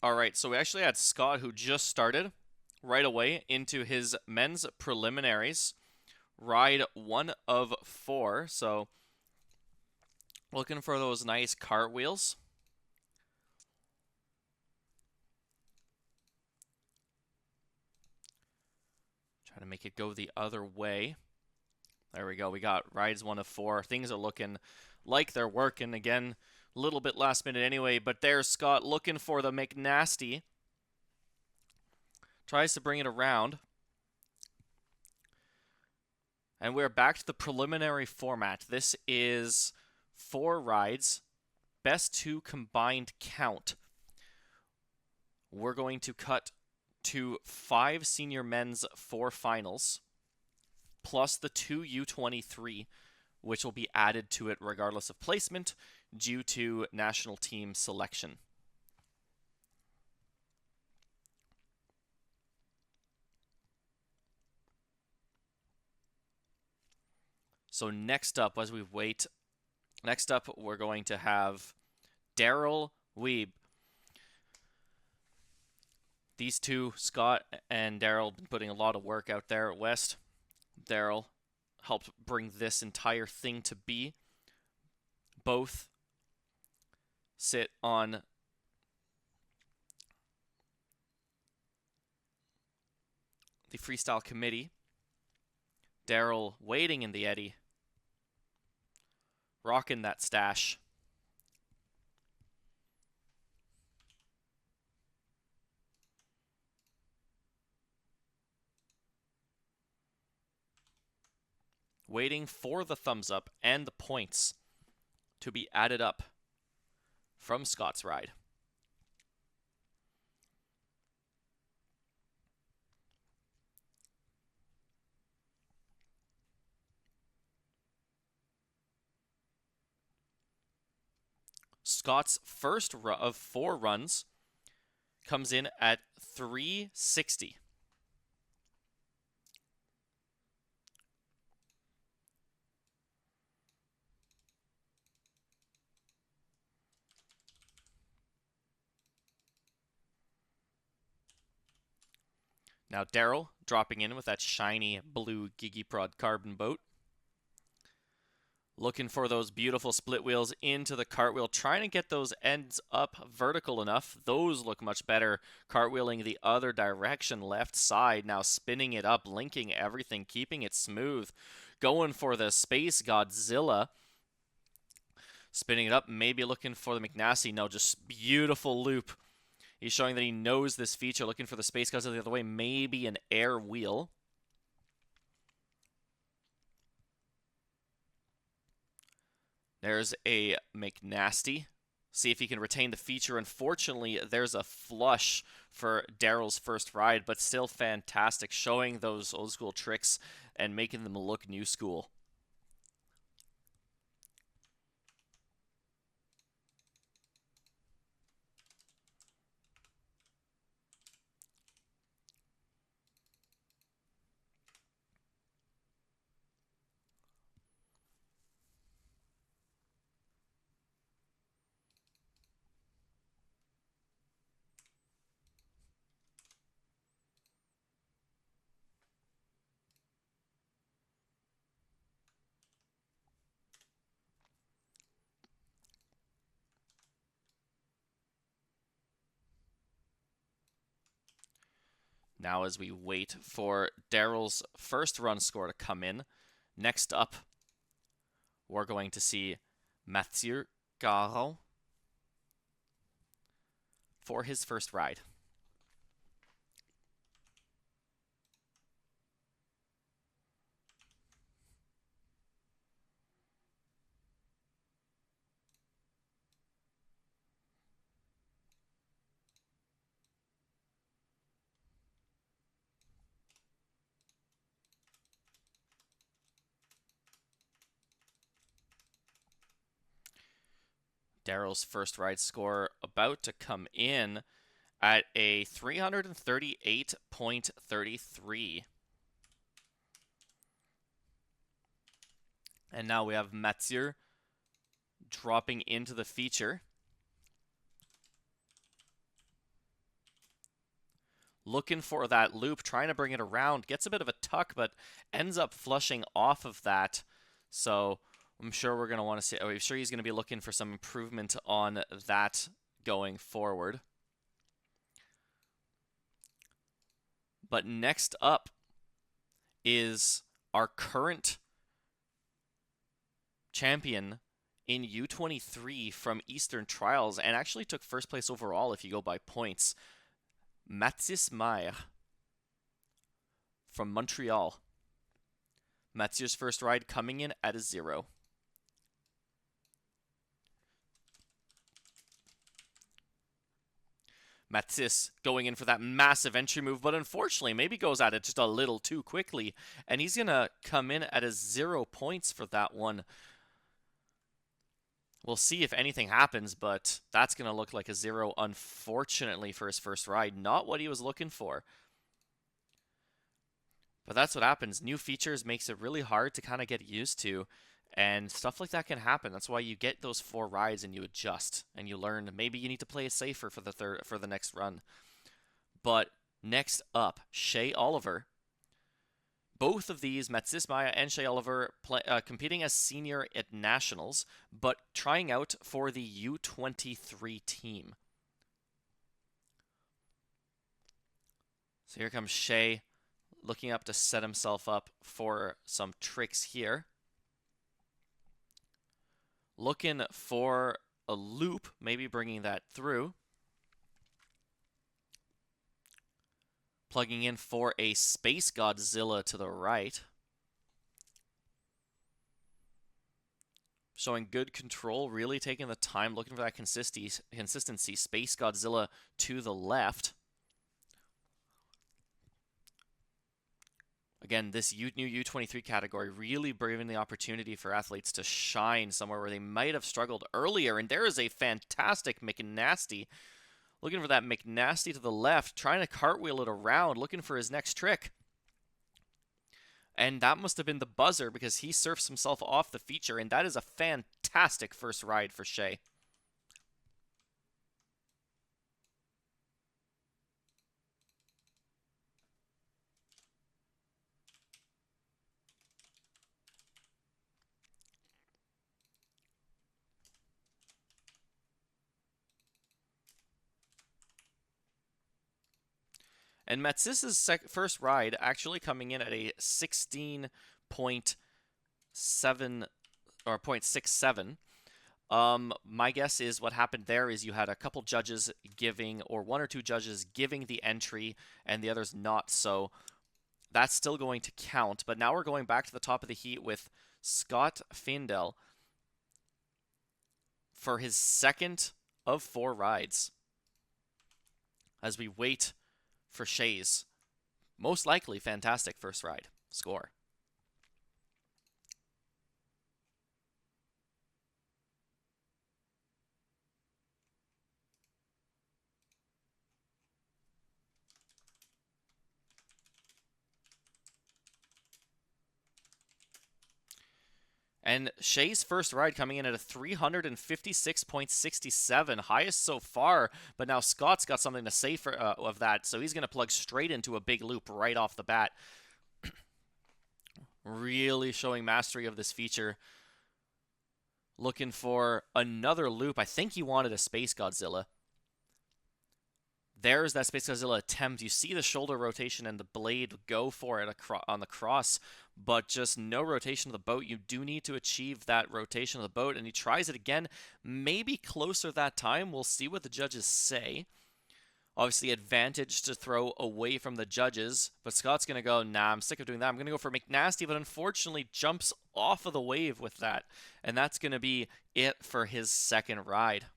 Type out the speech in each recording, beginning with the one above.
All right, so we actually had Scott who just started right away into his men's preliminaries, ride 1 of 4. So looking for those nice cartwheels. Trying to make it go the other way. There we go. We got rides 1 of 4. Things are looking like they're working again. A little bit last minute anyway, but there's Scott looking for the McNasty. Tries to bring it around. And we're back to the preliminary format. This is 4 rides, best 2 combined count. We're going to cut to 5 senior men's 4 finals, plus the 2 U23, which will be added to it regardless of placement due to national team selection. So next up, as we wait, next up we're going to have Daryl Weeb. These two, Scott and Daryl, been putting a lot of work out there at West. Daryl helped bring this entire thing to be. Both sit on the freestyle committee. Daryl waiting in the eddy, rocking that stash. Waiting for the thumbs up and the points to be added up from Scott's ride. Scott's first of 4 runs comes in at 360. Now Daryl dropping in with that shiny blue Gigi Prod carbon boat. Looking for those beautiful split wheels into the cartwheel, trying to get those ends up vertical enough. Those look much better. Cartwheeling the other direction, left side, now spinning it up, linking everything, keeping it smooth. Going for the Space Godzilla. Spinning it up, maybe looking for the McNasty. No, just beautiful loop. He's showing that he knows this feature, looking for the Space Godzilla the other way, maybe an air wheel. There's a McNasty. See if he can retain the feature. Unfortunately, there's a flush for Daryl's first ride, but still fantastic, showing those old school tricks and making them look new school. Now, as we wait for Daryl's first run score to come in, next up, we're going to see Mathieu Garon for his first ride. Daryl's first ride score about to come in at a 338.33. And now we have Mathieu dropping into the feature. looking for that loop, trying to bring it around, gets a bit of a tuck, but ends up flushing off of that. So I'm sure we're going to want to see, I'm sure he's going to be looking for some improvement on that going forward. But next up is our current champion in U23 from Eastern Trials, and actually took first place overall if you go by points. Mathis Mayer from Montreal. Mathieu's first ride coming in at a 0. Mathis going in for that massive entry move, but unfortunately maybe goes at it just a little too quickly, and he's going to come in at a 0 points for that one. We'll see if anything happens, but that's going to look like a 0, unfortunately, for his first ride. Not what he was looking for. But that's what happens. New features makes it really hard to kind of get used to, and stuff like that can happen. That's why you get those 4 rides and you adjust and you learn maybe you need to play it safer for the next run. But next up, Shea Oliver. Both of these, Matsis Maya and Shea Oliver, competing as senior at nationals, but trying out for the U23 team. So here comes Shea, looking up to set himself up for some tricks here. Looking for a loop, maybe bringing that through. Plugging in for a Space Godzilla to the right. Showing good control, really taking the time, looking for that consistency. Space Godzilla to the left. Again, this new U23 category really bringing the opportunity for athletes to shine somewhere where they might have struggled earlier. And there is a fantastic McNasty. Looking for that McNasty to the left, trying to cartwheel it around, looking for his next trick. And that must have been the buzzer because he surfs himself off the feature, and that is a fantastic first ride for Shea. And Matsis's first ride actually coming in at a 16.7 or 0.67. My guess is what happened there is you had a couple judges giving, or 1 or 2 judges giving the entry and the others not. So that's still going to count. But now we're going back to the top of the heat with Scott Findel for his second of 4 rides, as we wait for Shea's most likely fantastic first ride score. And Shea's first ride coming in at a 356.67, highest so far, but now Scott's got something to say for of that, so he's going to plug straight into a big loop right off the bat. Really showing mastery of this feature. Looking for another loop. I think he wanted a Space Godzilla. There's that Space Godzilla attempt. You see the shoulder rotation and the blade go for it on the cross, but just no rotation of the boat. You do need to achieve that rotation of the boat, and he tries it again, maybe closer that time. We'll see what the judges say. Obviously, advantage to throw away from the judges, but Scott's going to go, nah, I'm sick of doing that. I'm going to go for McNasty, but unfortunately jumps off of the wave with that, and that's going to be it for his second ride.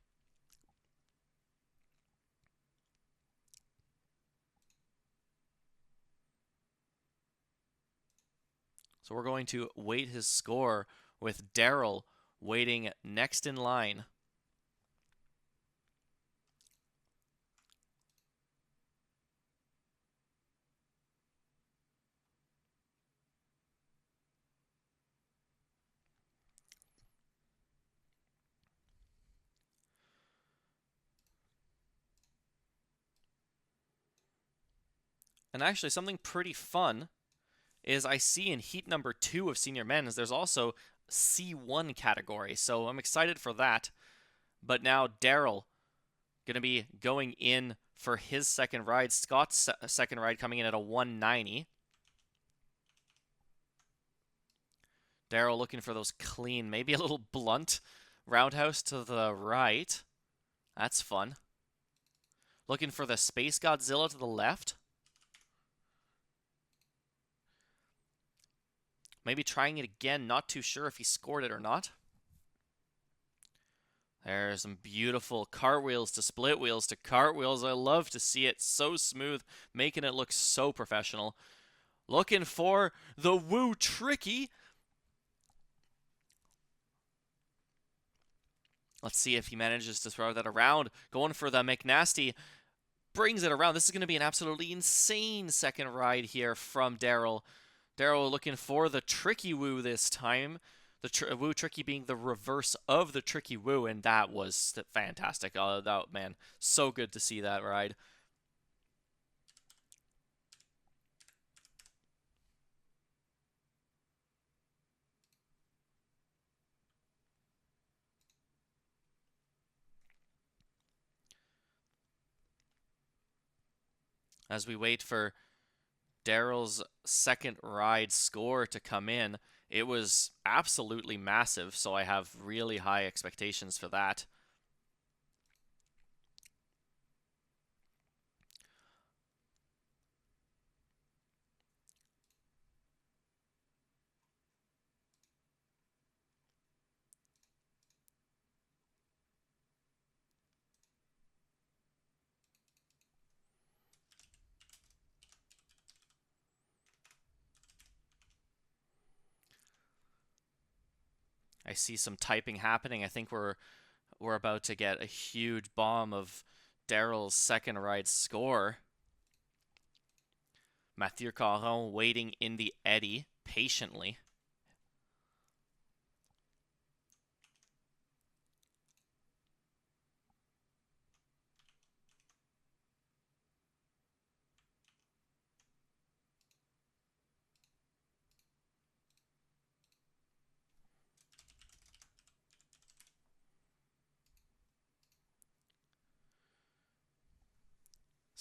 So we're going to wait his score with Daryl waiting next in line. And actually, something pretty fun is I see in heat number 2 of senior men's, there's also C1 category. So I'm excited for that. But now Daryl going to be going in for his second ride. Scott's second ride coming in at a 190. Daryl looking for those clean, maybe a little blunt roundhouse to the right. That's fun. Looking for the Space Godzilla to the left. Maybe trying it again. Not too sure if he scored it or not. There's some beautiful cartwheels to split wheels to cartwheels. I love to see it. So smooth, making it look so professional. Looking for the Woo Tricky. Let's see if he manages to throw that around. Going for the McNasty. Brings it around. This is going to be an absolutely insane second ride here from Daryl. Daryl looking for the Tricky Woo this time. The Woo Tricky being the reverse of the Tricky Woo, and that was fantastic. Man, so good to see that ride. As we wait for Daryl's second ride score to come in, it was absolutely massive, so I have really high expectations for that. I see some typing happening. I think we're about to get a huge bomb of Daryl's second ride score. Mathieu Caron waiting in the eddy patiently.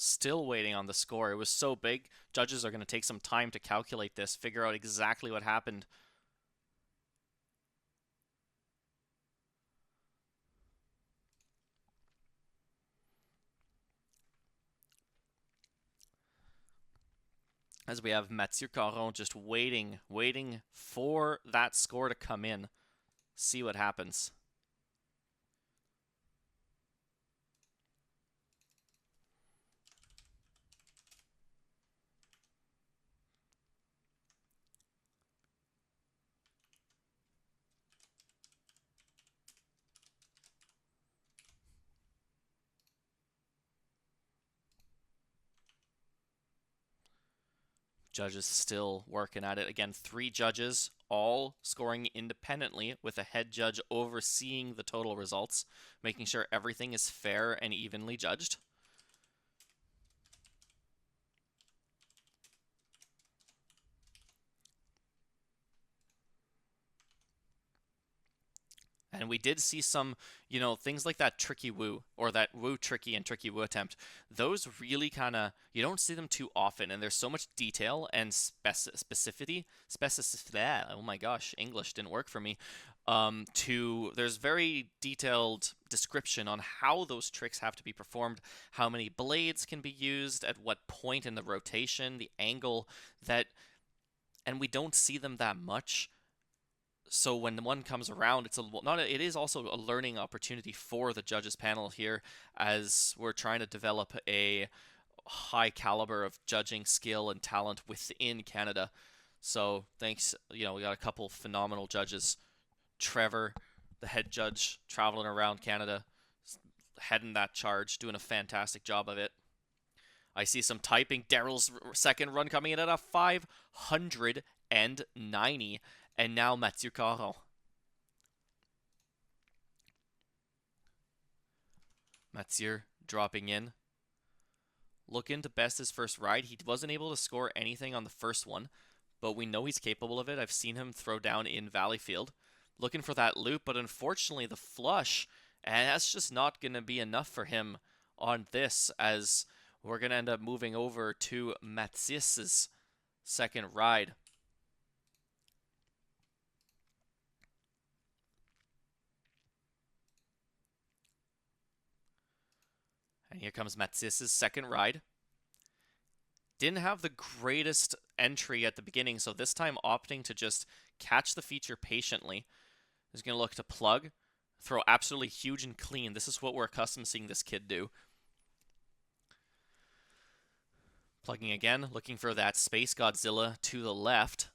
Still waiting on the score. It was so big, judges are going to take some time to calculate this, figure out exactly what happened. As we have Mathieu Caron just waiting for that score to come in. See what happens. Judges still working at it. Again, 3 judges, all scoring independently with a head judge overseeing the total results, making sure everything is fair and evenly judged. And we did see some, things like that Tricky Woo, or that Woo Tricky and Tricky Woo attempt. Those really kind of, you don't see them too often, and there's so much detail and specificity. Oh my gosh, English didn't work for me. There's very detailed description on how those tricks have to be performed, how many blades can be used, at what point in the rotation, the angle and we don't see them that much. So when the one comes around, it is also a learning opportunity for the judges panel here, as we're trying to develop a high caliber of judging skill and talent within Canada. So thanks, we got a couple phenomenal judges. Trevor, the head judge, traveling around Canada, heading that charge, doing a fantastic job of it. I see some typing. Daryl's second run coming in at a 590. And now Mathieu Caron. Mathieu dropping in. looking to best his first ride. He wasn't able to score anything on the first one, but we know he's capable of it. I've seen him throw down in Valleyfield. Looking for that loop, but unfortunately the flush, and that's just not going to be enough for him on this, as we're going to end up moving over to Matsis's second ride. And here comes Matsis's second ride. Didn't have the greatest entry at the beginning, so this time opting to just catch the feature patiently. He's going to look to plug, throw absolutely huge and clean. This is what we're accustomed to seeing this kid do. Plugging again, looking for that Space Godzilla to the left.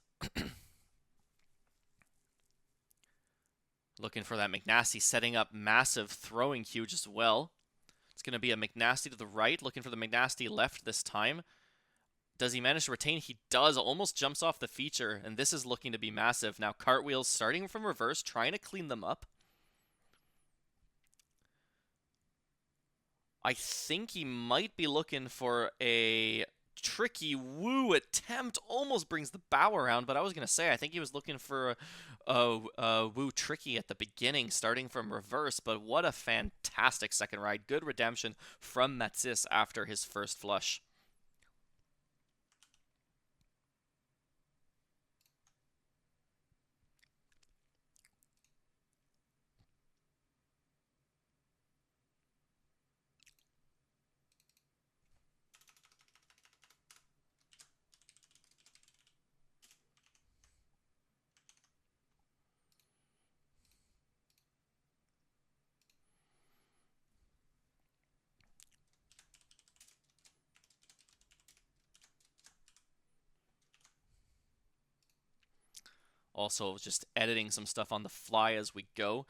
Looking for that McNasty, setting up massive, throwing huge as well. It's going to be a McNasty to the right, looking for the McNasty left this time. Does he manage to retain? He does. Almost jumps off the feature, and this is looking to be massive. Now cartwheels starting from reverse, trying to clean them up. I think he might be looking for a tricky woo attempt. Almost brings the bow around, but I was going to say, I think he was looking for a woo tricky at the beginning, starting from reverse, but what a fantastic second ride. Good redemption from Matsis after his first flush. Also, just editing some stuff on the fly as we go,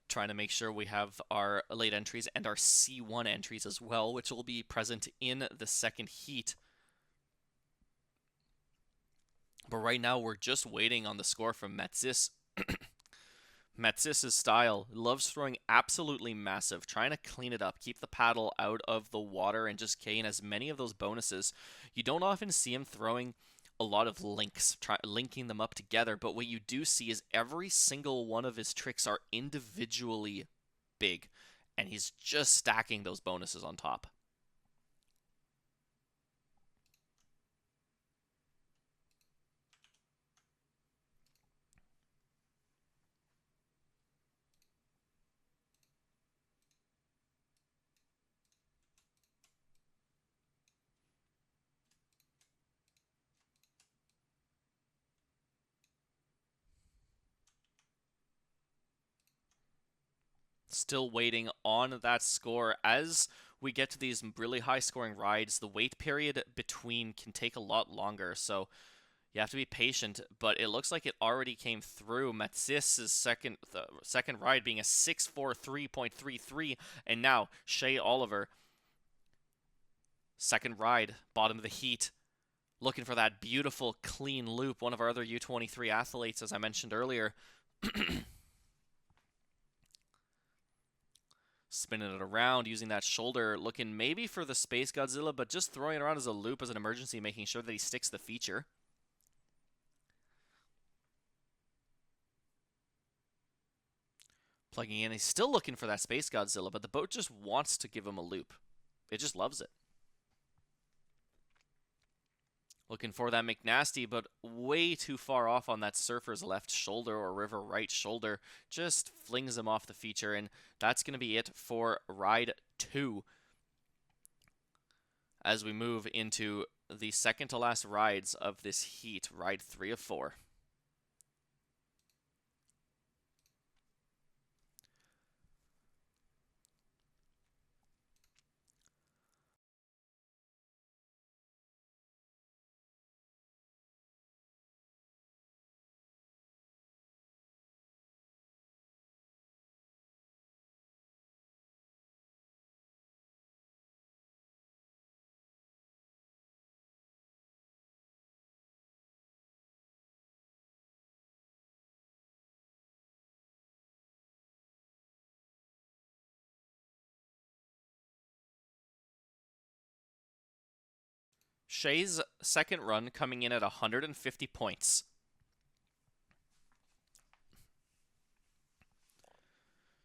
trying to make sure we have our late entries and our C1 entries as well, which will be present in the second heat. But right now, we're just waiting on the score from Matsis. Matsis' style, loves throwing absolutely massive, trying to clean it up, keep the paddle out of the water, and just gain as many of those bonuses. You don't often see him throwing a lot of links, linking them up together, but what you do see is every single one of his tricks are individually big, and he's just stacking those bonuses on top. Still waiting on that score. As we get to these really high scoring rides, the wait period between can take a lot longer, so you have to be patient, but it looks like it already came through. Matsis' second ride being a 643.33, and now Shea Oliver, second ride, bottom of the heat, looking for that beautiful clean loop. One of our other U23 athletes, as I mentioned earlier. Spinning it around, using that shoulder, looking maybe for the Space Godzilla, but just throwing it around as a loop as an emergency, making sure that he sticks the feature. Plugging in, he's still looking for that Space Godzilla, but the boat just wants to give him a loop. It just loves it. Looking for that McNasty, but way too far off on that surfer's left shoulder or river right shoulder. Just flings him off the feature, and that's going to be it for Ride 2. As we move into the second to last rides of this heat, Ride 3 of 4. Shea's second run coming in at 150 points.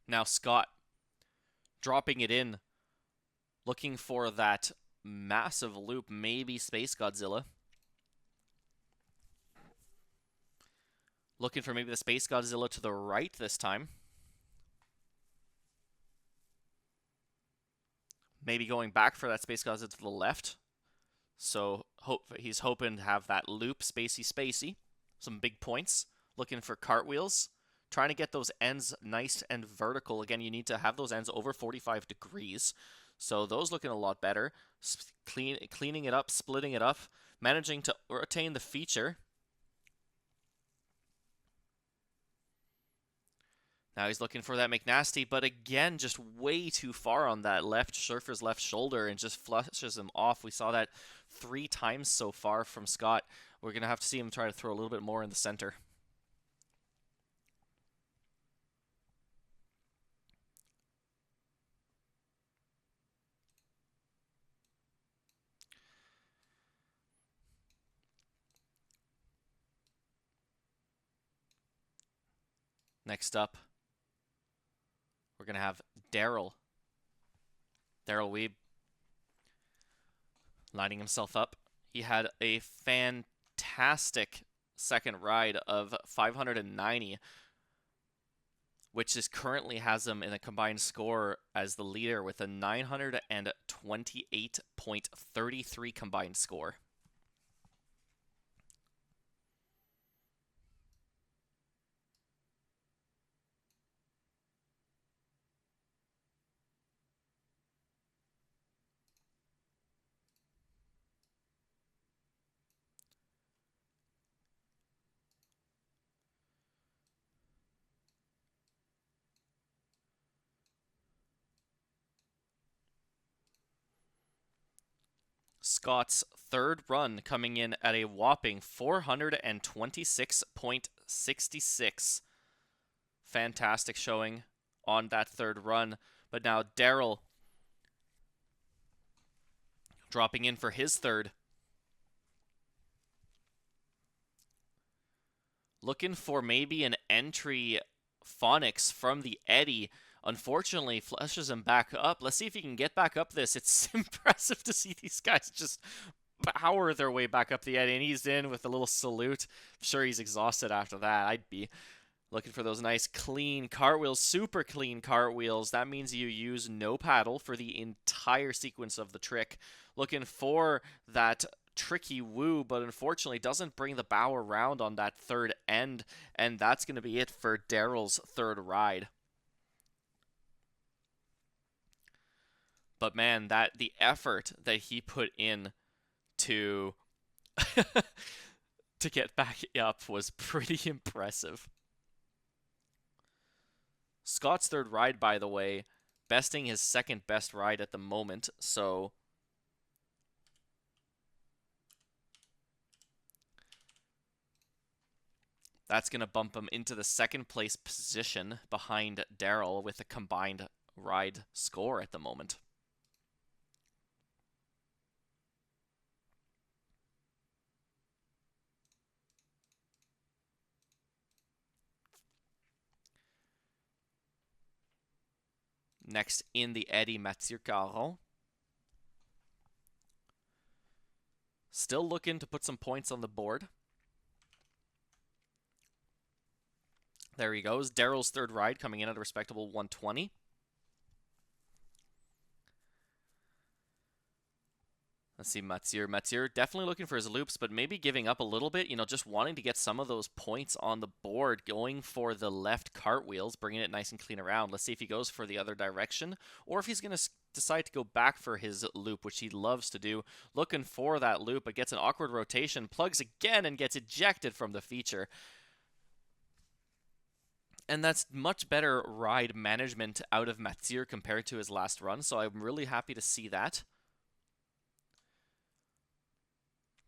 Now Scott dropping it in, looking for that massive loop, maybe Space Godzilla. Looking for maybe the Space Godzilla to the right this time. Maybe going back for that Space Godzilla to the left. So he's hoping to have that loop, spacey. Some big points. Looking for cartwheels. Trying to get those ends nice and vertical. Again, you need to have those ends over 45 degrees. So those looking a lot better. Cleaning it up, splitting it up. Managing to retain the feature. Now he's looking for that McNasty, but again, just way too far on that left surfer's left shoulder and just flushes him off. We saw that 3 times so far from Scott. We're going to have to see him try to throw a little bit more in the center. Next up, we're going to have Daryl Weeb lining himself up. He had a fantastic second ride of 590, which is currently has him in a combined score as the leader with a 928.33 combined score. Scott's third run coming in at a whopping 426.66. Fantastic showing on that third run. But now Daryl dropping in for his third. Looking for maybe an entry Phonics from the eddy. Unfortunately, flushes him back up. Let's see if he can get back up this. It's impressive to see these guys just power their way back up the eddy, and he's in with a little salute. I'm sure he's exhausted after that. I'd be looking for those nice clean cartwheels, super clean cartwheels. That means you use no paddle for the entire sequence of the trick. Looking for that tricky woo, but unfortunately doesn't bring the bow around on that third end, and that's going to be it for Daryl's third ride. But man, the effort that he put in to to get back up was pretty impressive. Scott's third ride, by the way, besting his second best ride at the moment, so that's going to bump him into the second place position behind Daryl with a combined ride score at the moment. Next in the eddy, Mathieu Caron. Still looking to put some points on the board. There he goes. Daryl's third ride coming in at a respectable 120. Let's see, Mathieu definitely looking for his loops, but maybe giving up a little bit, just wanting to get some of those points on the board, going for the left cartwheels, bringing it nice and clean around. Let's see if he goes for the other direction, or if he's going to decide to go back for his loop, which he loves to do. Looking for that loop, but gets an awkward rotation, plugs again, and gets ejected from the feature. And that's much better ride management out of Mathieu compared to his last run, so I'm really happy to see that.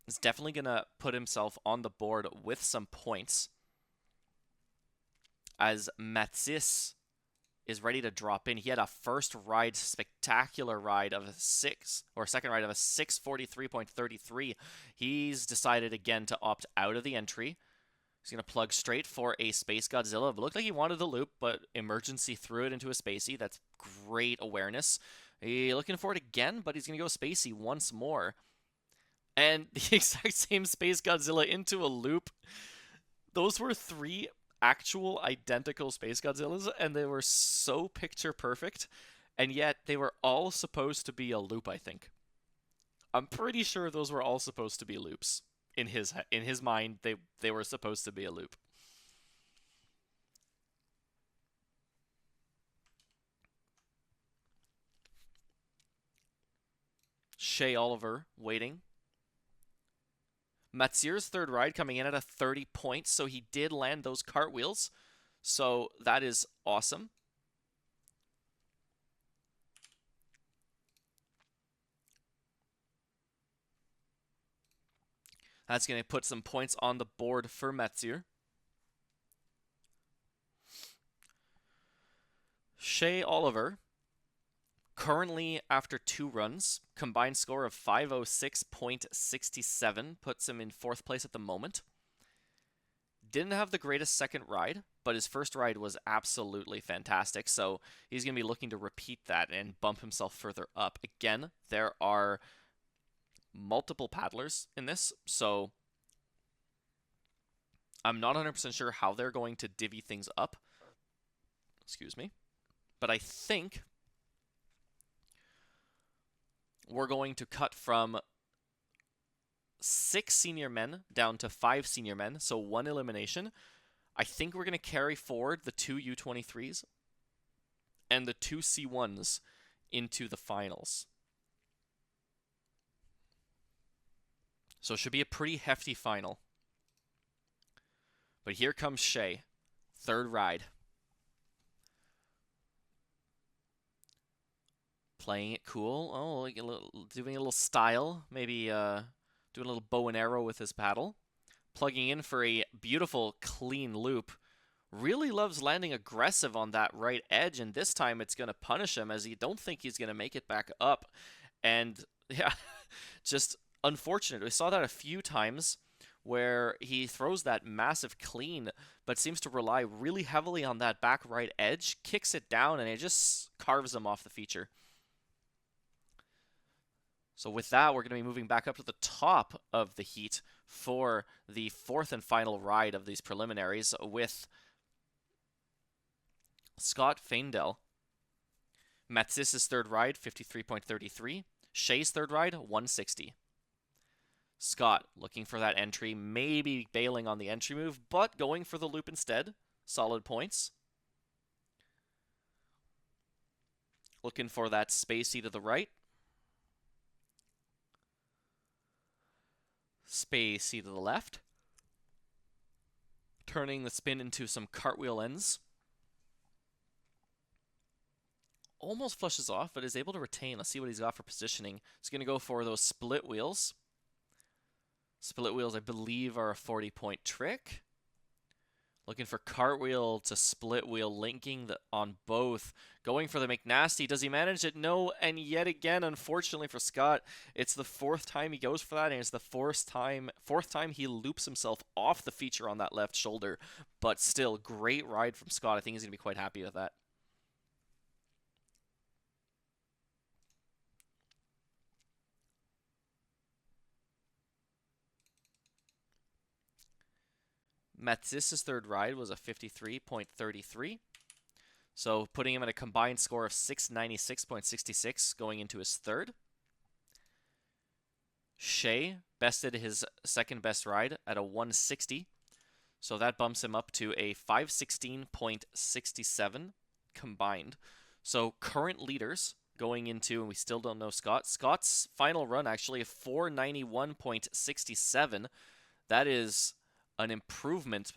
Is definitely going to put himself on the board with some points, as Matsis is ready to drop in. He had a first ride, spectacular ride of a 6, or second ride of a 6:43.33. He's decided again to opt out of the entry. He's going to plug straight for a Space Godzilla. It looked like he wanted the loop, but emergency threw it into a Spacey. That's great awareness. He's looking for it again, but he's going to go Spacey once more. And the exact same Space Godzilla into a loop. Those were 3 actual identical Space Godzillas, and they were so picture perfect, and yet they were all supposed to be a loop, I think. I'm pretty sure those were all supposed to be loops. In his mind, they were supposed to be a loop. Shea Oliver waiting. Matsir's third ride coming in at a 30 points, so he did land those cartwheels. So that is awesome. That's going to put some points on the board for Matsir. Shea Oliver, currently after 2 runs, combined score of 506.67, puts him in 4th place at the moment. Didn't have the greatest second ride, but his first ride was absolutely fantastic, so he's going to be looking to repeat that and bump himself further up. Again, there are multiple paddlers in this, so I'm not 100% sure how they're going to divvy things up. Excuse me. But I think we're going to cut from 6 senior men down to 5 senior men, so 1 elimination. I think we're going to carry forward the 2 U23s and the 2 C1s into the finals. So it should be a pretty hefty final. But here comes Shea, third ride. Playing it cool. Oh, like doing a little style. Maybe doing a little bow and arrow with his paddle. Plugging in for a beautiful, clean loop. Really loves landing aggressive on that right edge, and this time it's going to punish him as he don't think he's going to make it back up. And, yeah, just unfortunate. We saw that a few times where he throws that massive clean, but seems to rely really heavily on that back right edge, kicks it down, and it just carves him off the feature. So with that, we're going to be moving back up to the top of the heat for the 4th and final ride of these preliminaries with Scott Faendel. Matsis's third ride, 53.33. Shea's third ride, 160. Scott looking for that entry, maybe bailing on the entry move, but going for the loop instead. Solid points. Looking for that Spacey to the right. Spacey to the left. Turning the spin into some cartwheel ends. Almost flushes off, but is able to retain. Let's see what he's got for positioning. He's going to go for those split wheels. Split wheels, I believe, are a 40-point trick. Looking for cartwheel to split wheel, linking on both. Going for the McNasty. Does he manage it? No. And yet again, unfortunately for Scott, it's the 4th time he goes for that, and it's the fourth time he loops himself off the feature on that left shoulder. But still, great ride from Scott. I think he's going to be quite happy with that. Matsis's third ride was a 53.33. So putting him at a combined score of 696.66 going into his third. Shea bested his second best ride at a 160. So that bumps him up to a 516.67 combined. So current leaders going into, and we still don't know Scott. Scott's final run actually a 491.67. That is an improvement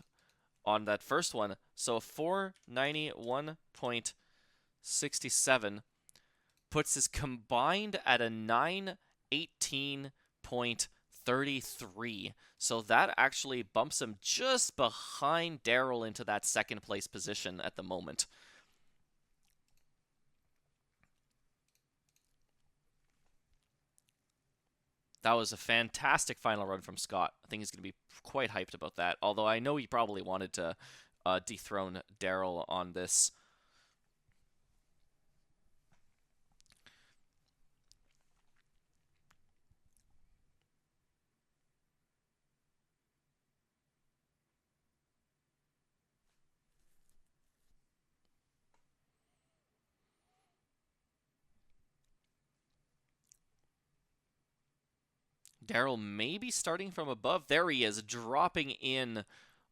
on that first one. So 491.67 puts his combined at a 918.33. So that actually bumps him just behind Daryl into that second place position at the moment. That was a fantastic final run from Scott. I think he's going to be quite hyped about that. Although I know he probably wanted to dethrone Daryl on this. Daryl maybe starting from above. There he is, dropping in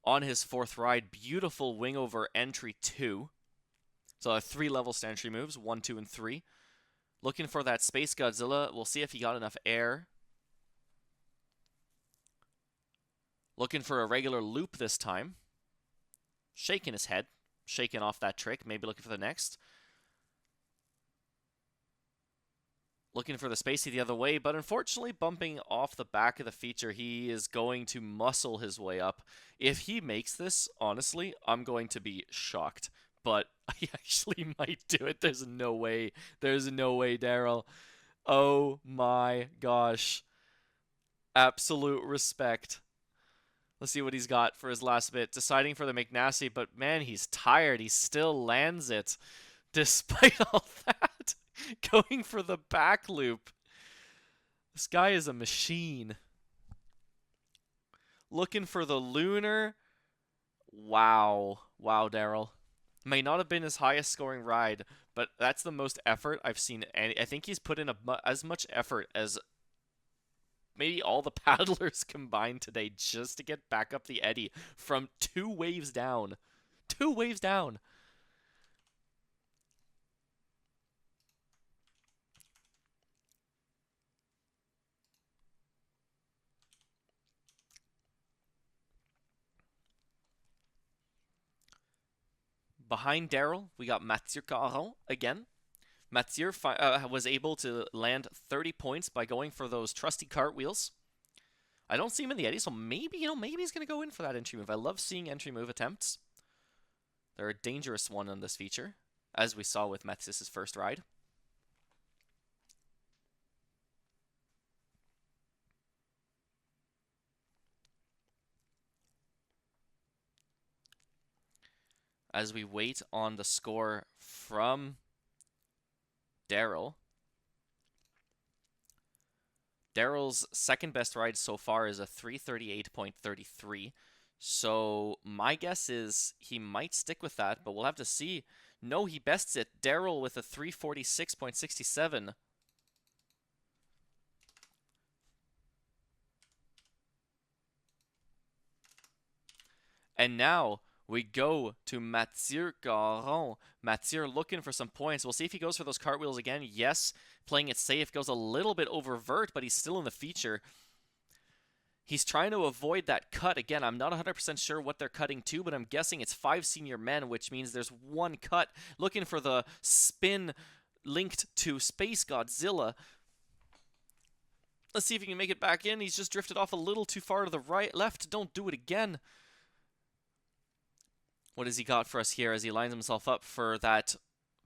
on his fourth ride. Beautiful wing over entry 2. So 3 level entry moves, 1, 2, and 3. Looking for that Space Godzilla. We'll see if he got enough air. Looking for a regular loop this time. Shaking his head. Shaking off that trick. Maybe looking for the next. Looking for the spacey the other way, but unfortunately bumping off the back of the feature. He is going to muscle his way up. If he makes this, honestly, I'm going to be shocked. But he actually might do it. There's no way. There's no way, Daryl. Oh my gosh. Absolute respect. Let's see what he's got for his last bit. Deciding for the McNasty, but man, he's tired. He still lands it. Despite all that, going for the back loop. This guy is a machine. Looking for the lunar. Wow. Wow, Daryl. May not have been his highest scoring ride, but that's the most effort I've seen. And I think he's put in as much effort as maybe all the paddlers combined today just to get back up the eddy from 2 waves down. 2 waves down. Behind Daryl, we got Mathieu Caron again. Mathieu was able to land 30 points by going for those trusty cartwheels. I don't see him in the eddy, so maybe, maybe he's going to go in for that entry move. I love seeing entry move attempts. They're a dangerous one on this feature, as we saw with Matsis' first ride. As we wait on the score from Daryl. Daryl's second best ride so far is a 338.33. So my guess is he might stick with that, but we'll have to see. No, he bests it. Daryl with a 346.67. And now we go to Mathieu Caron. Mathieu looking for some points. We'll see if he goes for those cartwheels again. Yes, playing it safe. Goes a little bit oververt, but he's still in the feature. He's trying to avoid that cut. Again, I'm not 100% sure what they're cutting to, but I'm guessing it's 5 senior men, which means there's 1 cut. Looking for the spin linked to Space Godzilla. Let's see if he can make it back in. He's just drifted off a little too far to the right, left. Don't do it again. What has he got for us here as he lines himself up for that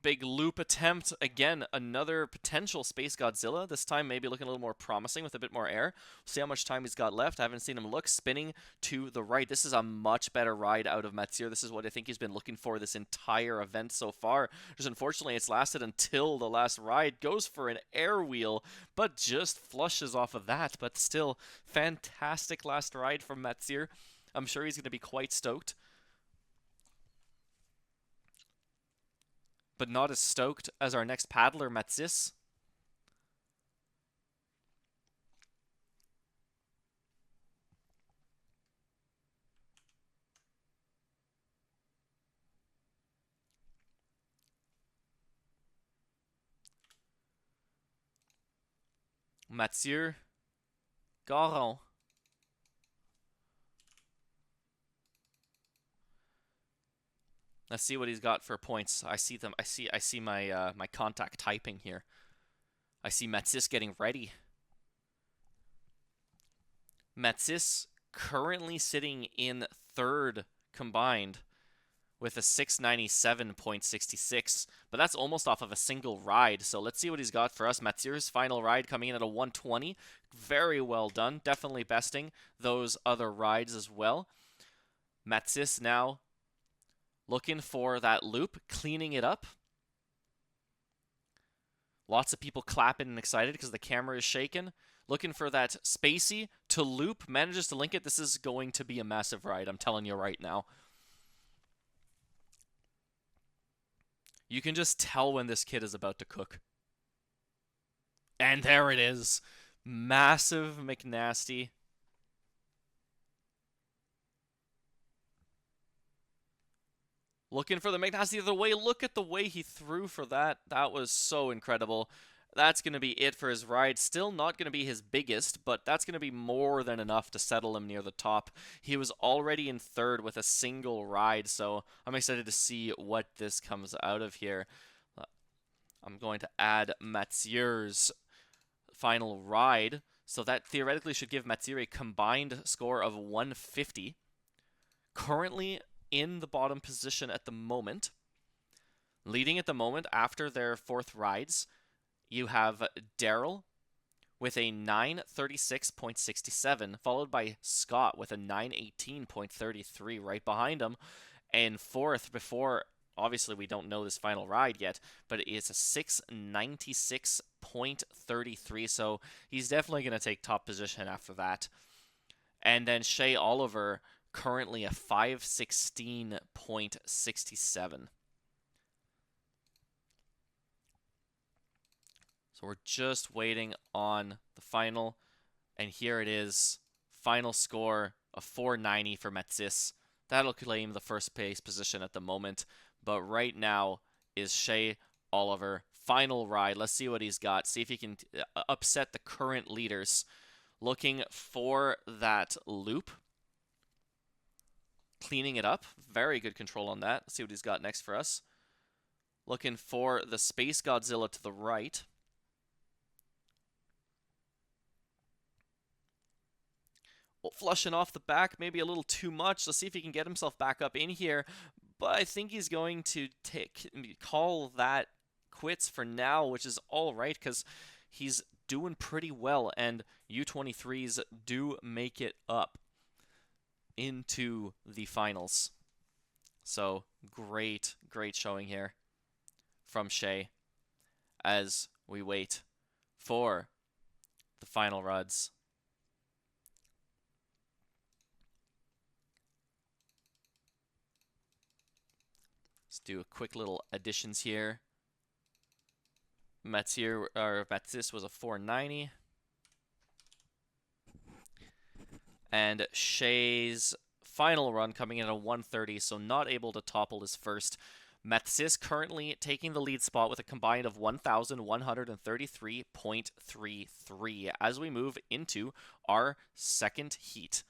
big loop attempt? Again, another potential Space Godzilla. This time maybe looking a little more promising with a bit more air. We'll see how much time he's got left. I haven't seen him look. Spinning to the right. This is a much better ride out of Mathieu. This is what I think he's been looking for this entire event so far. Just unfortunately, it's lasted until the last ride. Goes for an air wheel, but just flushes off of that. But still, fantastic last ride from Mathieu. I'm sure he's going to be quite stoked. But not as stoked as our next paddler, Matsis. Mathieu Caron. Let's see what he's got for points. I see them. I see my my contact typing here. I see Matsis getting ready. Matsis currently sitting in 3rd combined with a 697.66, but that's almost off of a single ride. So let's see what he's got for us. Mathieu's final ride coming in at a 120. Very well done. Definitely besting those other rides as well. Matsis now looking for that loop, cleaning it up. Lots of people clapping and excited because the camera is shaking. Looking for that spacey to loop, manages to link it. This is going to be a massive ride, I'm telling you right now. You can just tell when this kid is about to cook. And there it is. Massive McNasty. Looking for the McNasty the other way. Look at the way he threw for that. That was so incredible. That's going to be it for his ride. Still not going to be his biggest, but that's going to be more than enough to settle him near the top. He was already in third with a single ride, so I'm excited to see what this comes out of here. I'm going to add Mathieu's final ride, so that theoretically should give Mathieu a combined score of 150. Currently in the bottom position at the moment. Leading at the moment after their fourth rides, you have Daryl with a 936.67, followed by Scott with a 918.33 right behind him. And fourth, before, obviously we don't know this final ride yet, but it's a 696.33, so he's definitely going to take top position after that. And then Shea Oliver, currently a 516.67. So we're just waiting on the final, and here it is. Final score of 490 for Metsis. That'll claim the first place position at the moment, but right now is Shea Oliver. Final ride. Let's see what he's got. See if he can upset the current leaders. Looking for that loop. Cleaning it up. Very good control on that. Let's see what he's got next for us. Looking for the Space Godzilla to the right. Flushing off the back, maybe a little too much. Let's see if he can get himself back up in here. But I think he's going to call that quits for now, which is all right because he's doing pretty well, and U23s do make it up into the finals. So great showing here from Shea as we wait for the final rods. Let's do a quick little additions here. Matsis was a 490. And Shea's final run coming in at a 130, so not able to topple his first. Matsis currently taking the lead spot with a combined of 1,133.33 as we move into our second heat.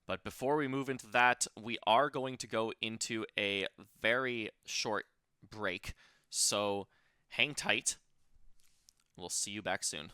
But before we move into that, we are going to go into a very short break. So hang tight. We'll see you back soon.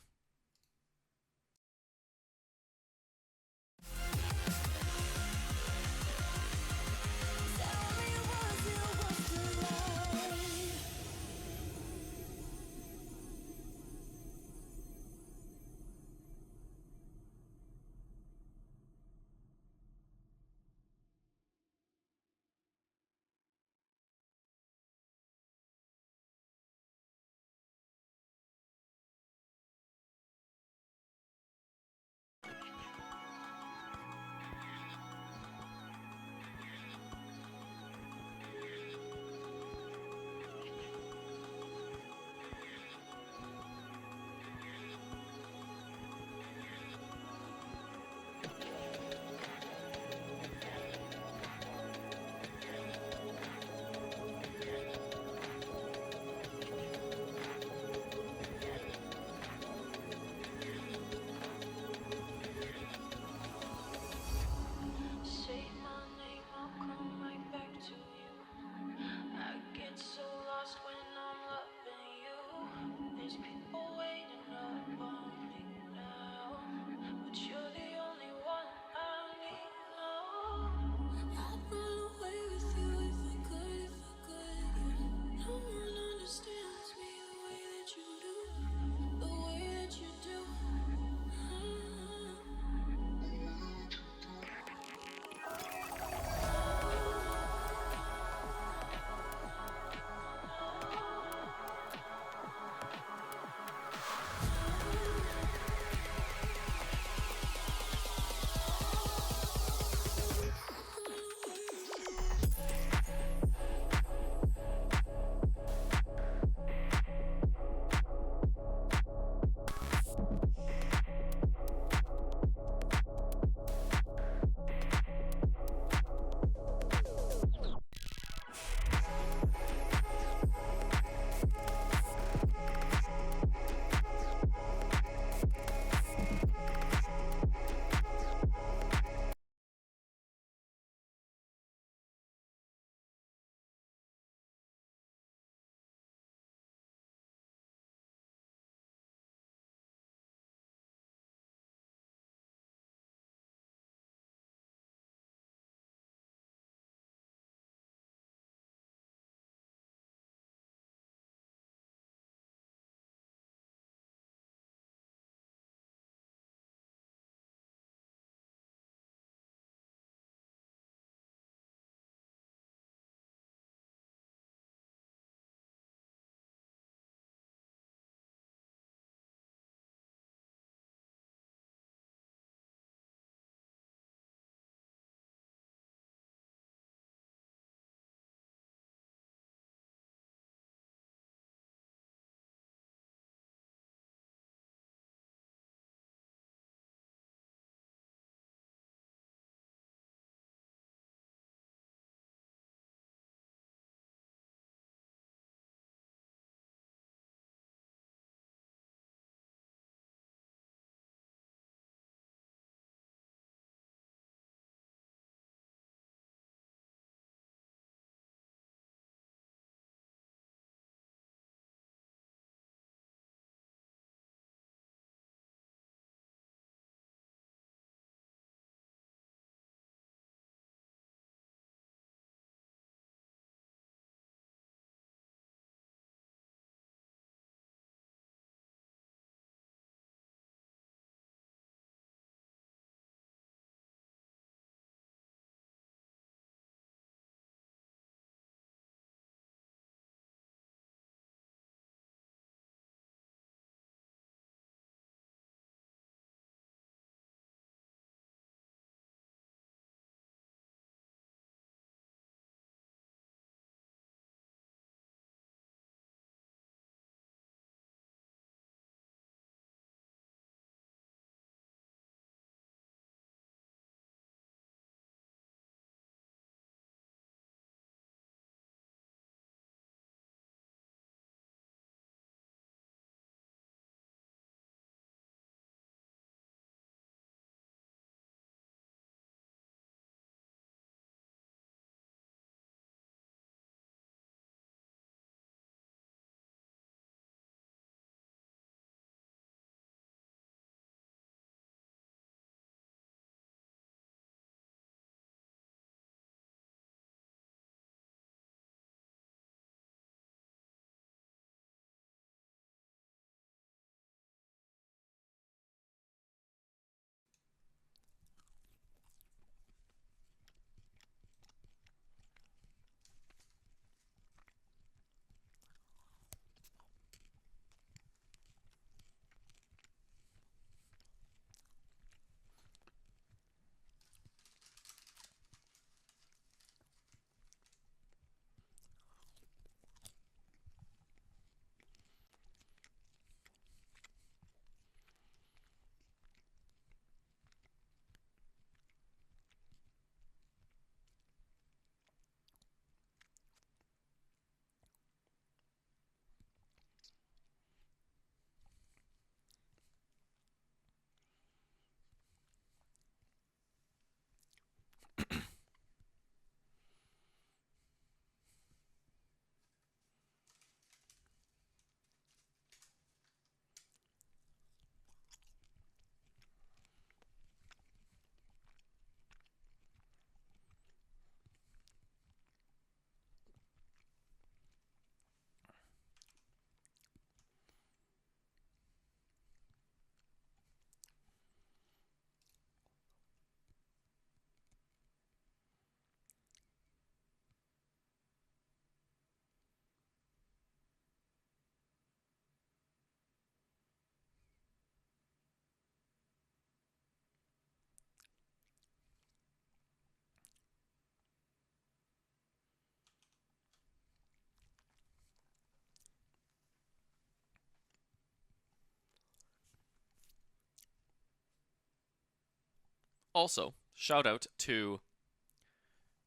Also, shout out to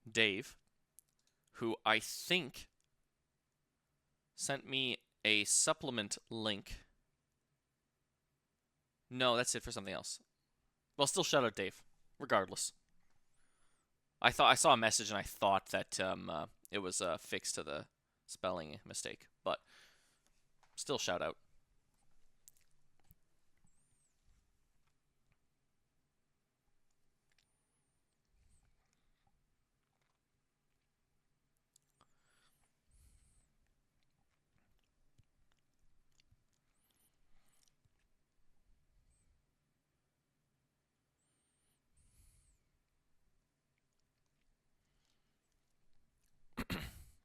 Dave, who I think sent me a supplement link. No, that's it for something else. Well, still shout out Dave, regardless. I saw a message and I thought that it was fixed to the spelling mistake, but still shout out.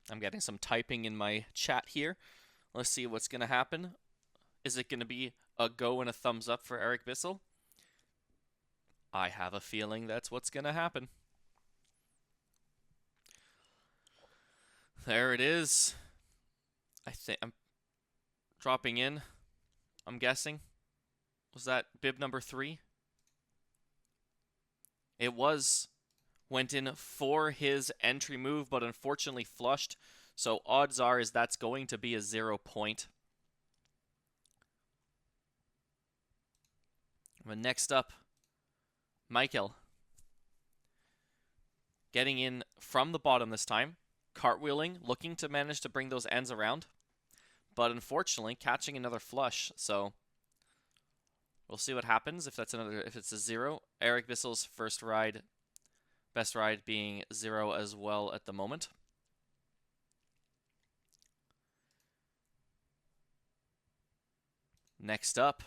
I'm getting some typing in my chat here. Let's see what's going to happen. Is it going to be a go and a thumbs up for Eric Bissell? I have a feeling that's what's going to happen. There it is. I think I'm dropping in. I'm guessing. Was that bib number 3? It was. Went in for his entry move, but unfortunately flushed. So odds are is that's going to be a 0 point. But next up, Michael. Getting in from the bottom this time. Cartwheeling, looking to manage to bring those ends around. But unfortunately, catching another flush. So we'll see what happens if it's a 0. Eric Bissell's first ride, best ride being 0 as well at the moment. Next up,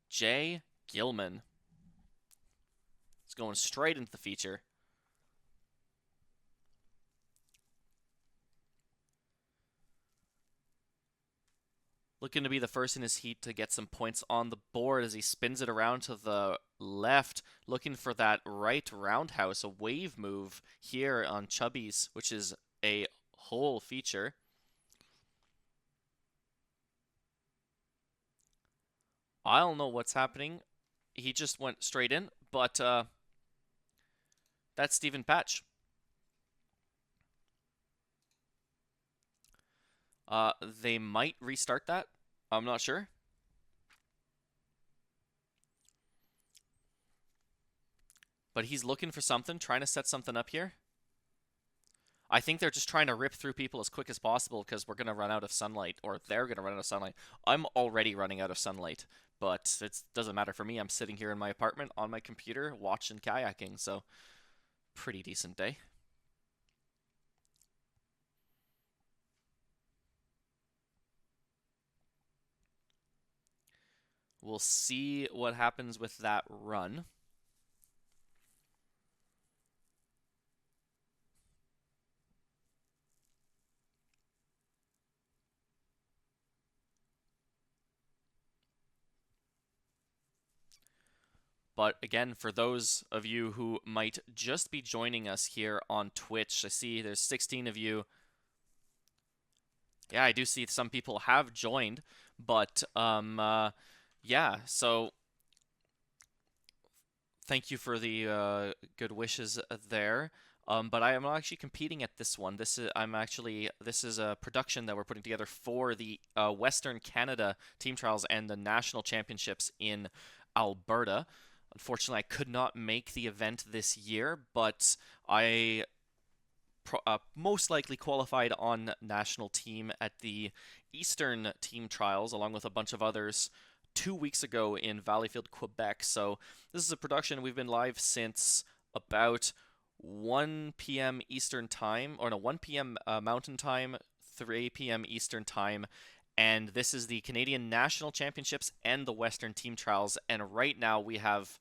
Jay Gilman. It's going straight into the feature. Looking to be the first in his heat to get some points on the board as he spins it around to the left, looking for that right roundhouse, a wave move here on Chubby's, which is a whole feature. I don't know what's happening. He just went straight in, but that's Stephen Patch. They might restart that. I'm not sure. But he's looking for something, trying to set something up here. I think they're just trying to rip through people as quick as possible because we're going to run out of sunlight, or they're going to run out of sunlight. I'm already running out of sunlight, but it doesn't matter for me. I'm sitting here in my apartment on my computer watching kayaking, so pretty decent day. We'll see what happens with that run. But again, for those of you who might just be joining us here on Twitch, I see there's 16 of you. Yeah, I do see some people have joined, but yeah, so thank you for the good wishes there. But I am not actually competing at this one. This is a production that we're putting together for the Western Canada Team Trials and the National Championships in Alberta. Unfortunately, I could not make the event this year, but I most likely qualified on national team at the Eastern Team Trials, along with a bunch of others, 2 weeks ago in Valleyfield, Quebec. So this is a production we've been live since about 1 p.m. Eastern Time, or no, 1 p.m. Mountain Time, 3 p.m. Eastern Time. And this is the Canadian National Championships and the Western Team Trials. And right now we have,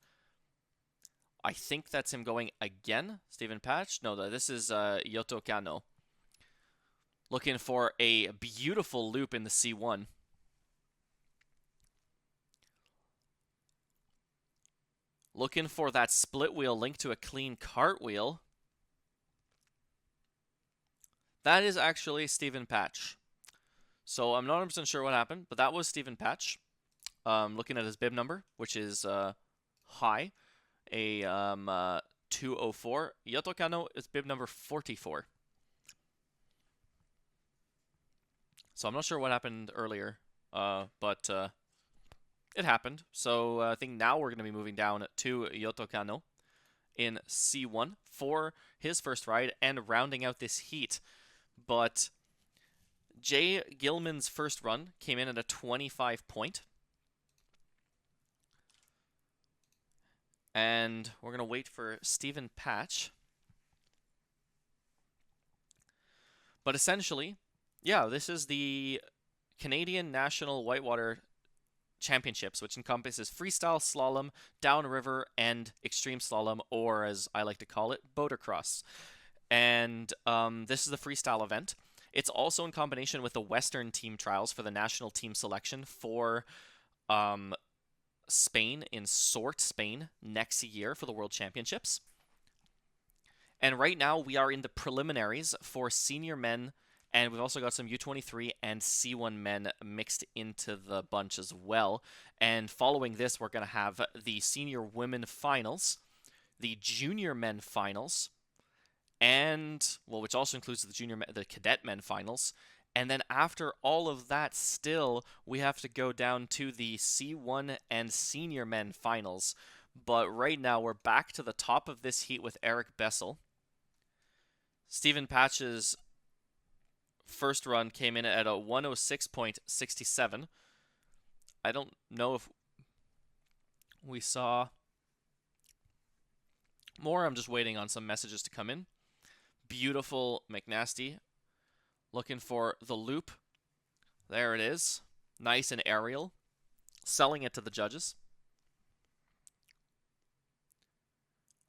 I think that's him going again, Stephen Patch. No, this is Yoto Kano. Looking for a beautiful loop in the C1. Looking for that split wheel linked to a clean cartwheel. That is actually Stephen Patch. So I'm not 100% sure what happened, but that was Stephen Patch. Looking at his bib number, which is high. a 204. Yotokano is bib number 44. So I'm not sure what happened earlier, but it happened. So I think now we're going to be moving down to Yotokano in C1 for his first ride and rounding out this heat. But Jay Gilman's first run came in at a 25 point. And we're going to wait for Stephen Patch. But essentially, yeah, this is the Canadian National Whitewater Championships, which encompasses freestyle, slalom, downriver, and extreme slalom, or as I like to call it, boatercross. And this is the freestyle event. It's also in combination with the Western Team Trials for the national team selection for Spain, in Sort, Spain, next year for the World Championships. And right now we are in the preliminaries for senior men, and we've also got some U23 and C1 men mixed into the bunch as well. And following this, we're going to have the senior women finals, the junior men finals, and, well, which also includes the cadet men finals. And then after all of that, still, we have to go down to the C1 and senior men finals. But right now, we're back to the top of this heat with Eric Bessel. Stephen Patch's first run came in at a 106.67. I don't know if we saw more. I'm just waiting on some messages to come in. Beautiful McNasty. Looking for the loop. There it is. Nice and aerial. Selling it to the judges.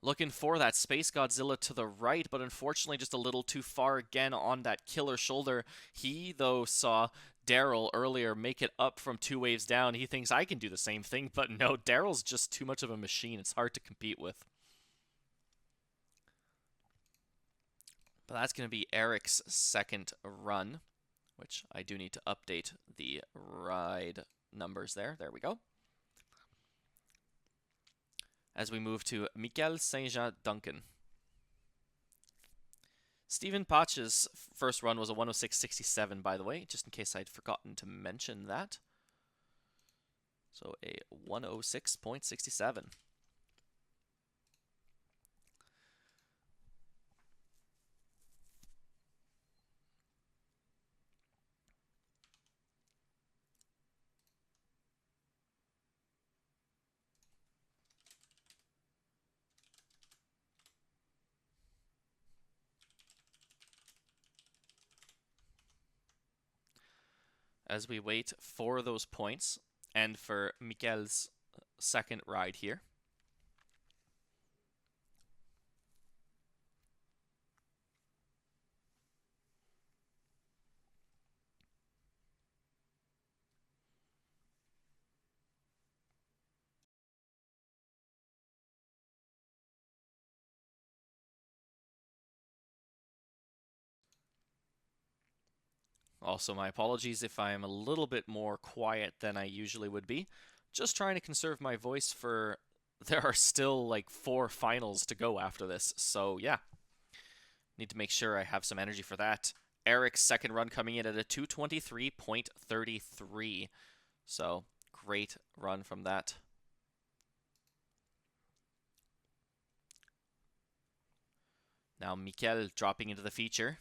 Looking for that Space Godzilla to the right, but unfortunately just a little too far again on that killer shoulder. He, though, saw Daryl earlier make it up from 2 waves down. He thinks I can do the same thing, but no, Daryl's just too much of a machine. It's hard to compete with. But that's going to be Eric's second run, which I do need to update the ride numbers there. There we go. As we move to Michael Saint-Jean Duncan. Stephen Patch's first run was a 106.67, by the way, just in case I'd forgotten to mention that. So a 106.67. As we wait for those points and for Mikael's second ride here. Also, my apologies if I am a little bit more quiet than I usually would be. Just trying to conserve my voice for... There are still like 4 finals to go after this, so yeah. Need to make sure I have some energy for that. Eric's second run coming in at a 223.33. So, great run from that. Now, Mikel dropping into the feature.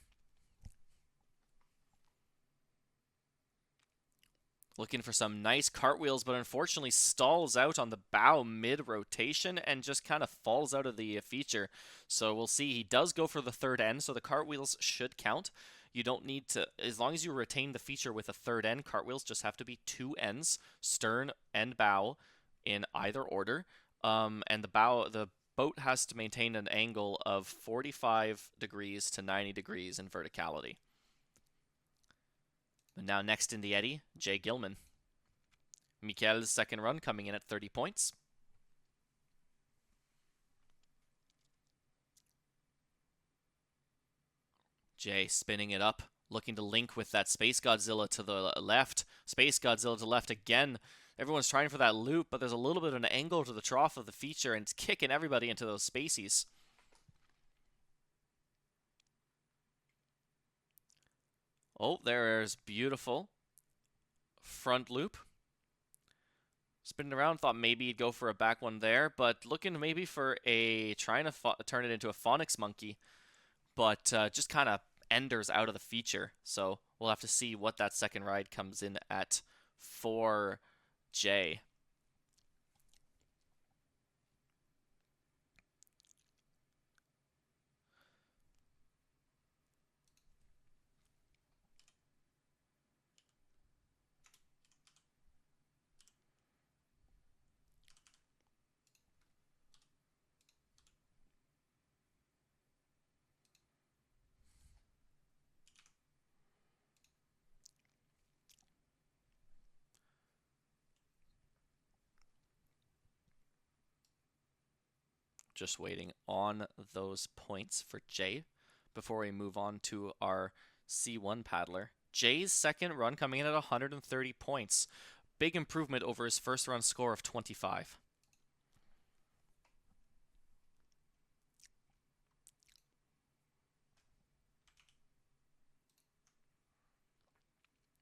Looking for some nice cartwheels, but unfortunately stalls out on the bow mid-rotation and just kind of falls out of the feature. So we'll see. He does go for the third end, so the cartwheels should count. You don't need to, as long as you retain the feature with a third end, cartwheels just have to be 2 ends, stern and bow, in either order. And the boat has to maintain an angle of 45 degrees to 90 degrees in verticality. But now next in the eddy, Jay Gilman. Mikel's second run coming in at 30 points. Jay spinning it up, looking to link with that Space Godzilla to the left. Space Godzilla to the left again. Everyone's trying for that loop, but there's a little bit of an angle to the trough of the feature, and it's kicking everybody into those spacies. Oh, there's beautiful front loop. Spinning around, thought maybe he'd go for a back one there, but looking maybe for trying to turn it into a phonics monkey, but just kind of enders out of the feature. So we'll have to see what that second ride comes in at for Jay. Just waiting on those points for Jay before we move on to our C1 paddler. Jay's second run coming in at 130 points. Big improvement over his first run score of 25.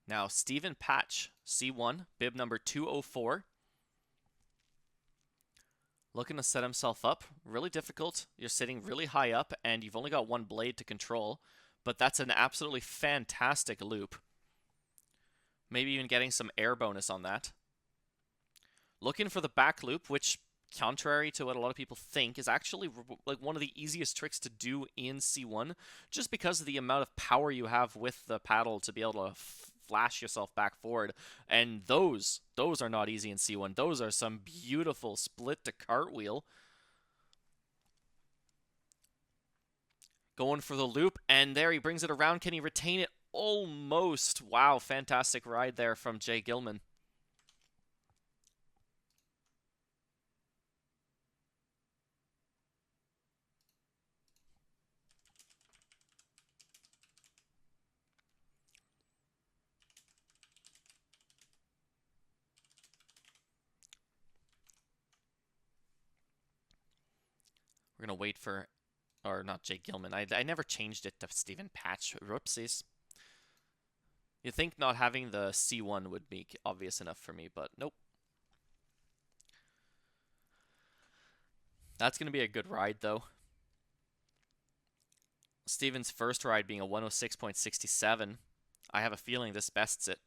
Now, Stephen Patch, C1, bib number 204. Looking to set himself up. Really difficult. You're sitting really high up, and you've only got one blade to control. But that's an absolutely fantastic loop. Maybe even getting some air bonus on that. Looking for the back loop, which, contrary to what a lot of people think, is actually like one of the easiest tricks to do in C1, just because of the amount of power you have with the paddle to be able to flash yourself back forward. And those are not easy in C1. Those are some beautiful split to cartwheel. Going for the loop, and there he brings it around. Can he retain it? Almost. Wow, fantastic ride there from Jay Gilman. We're going to wait for, or not Jay Gilman. I never changed it to Stephen Patch. Whoopsies. You'd think not having the C1 would be obvious enough for me, but nope. That's going to be a good ride, though. Steven's first ride being a 106.67. I have a feeling this bests it.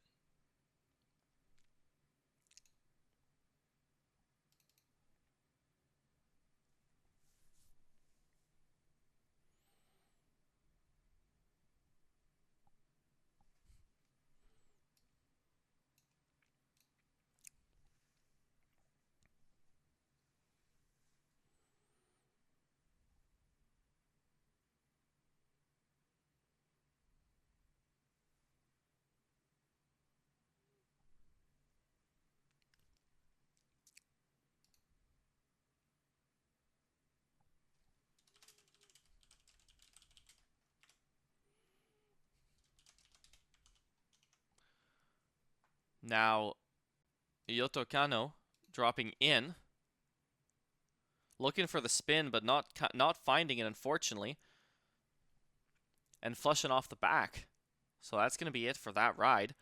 Now, Yoto Kano dropping in, looking for the spin, but not finding it, unfortunately, and flushing off the back. So that's going to be it for that ride.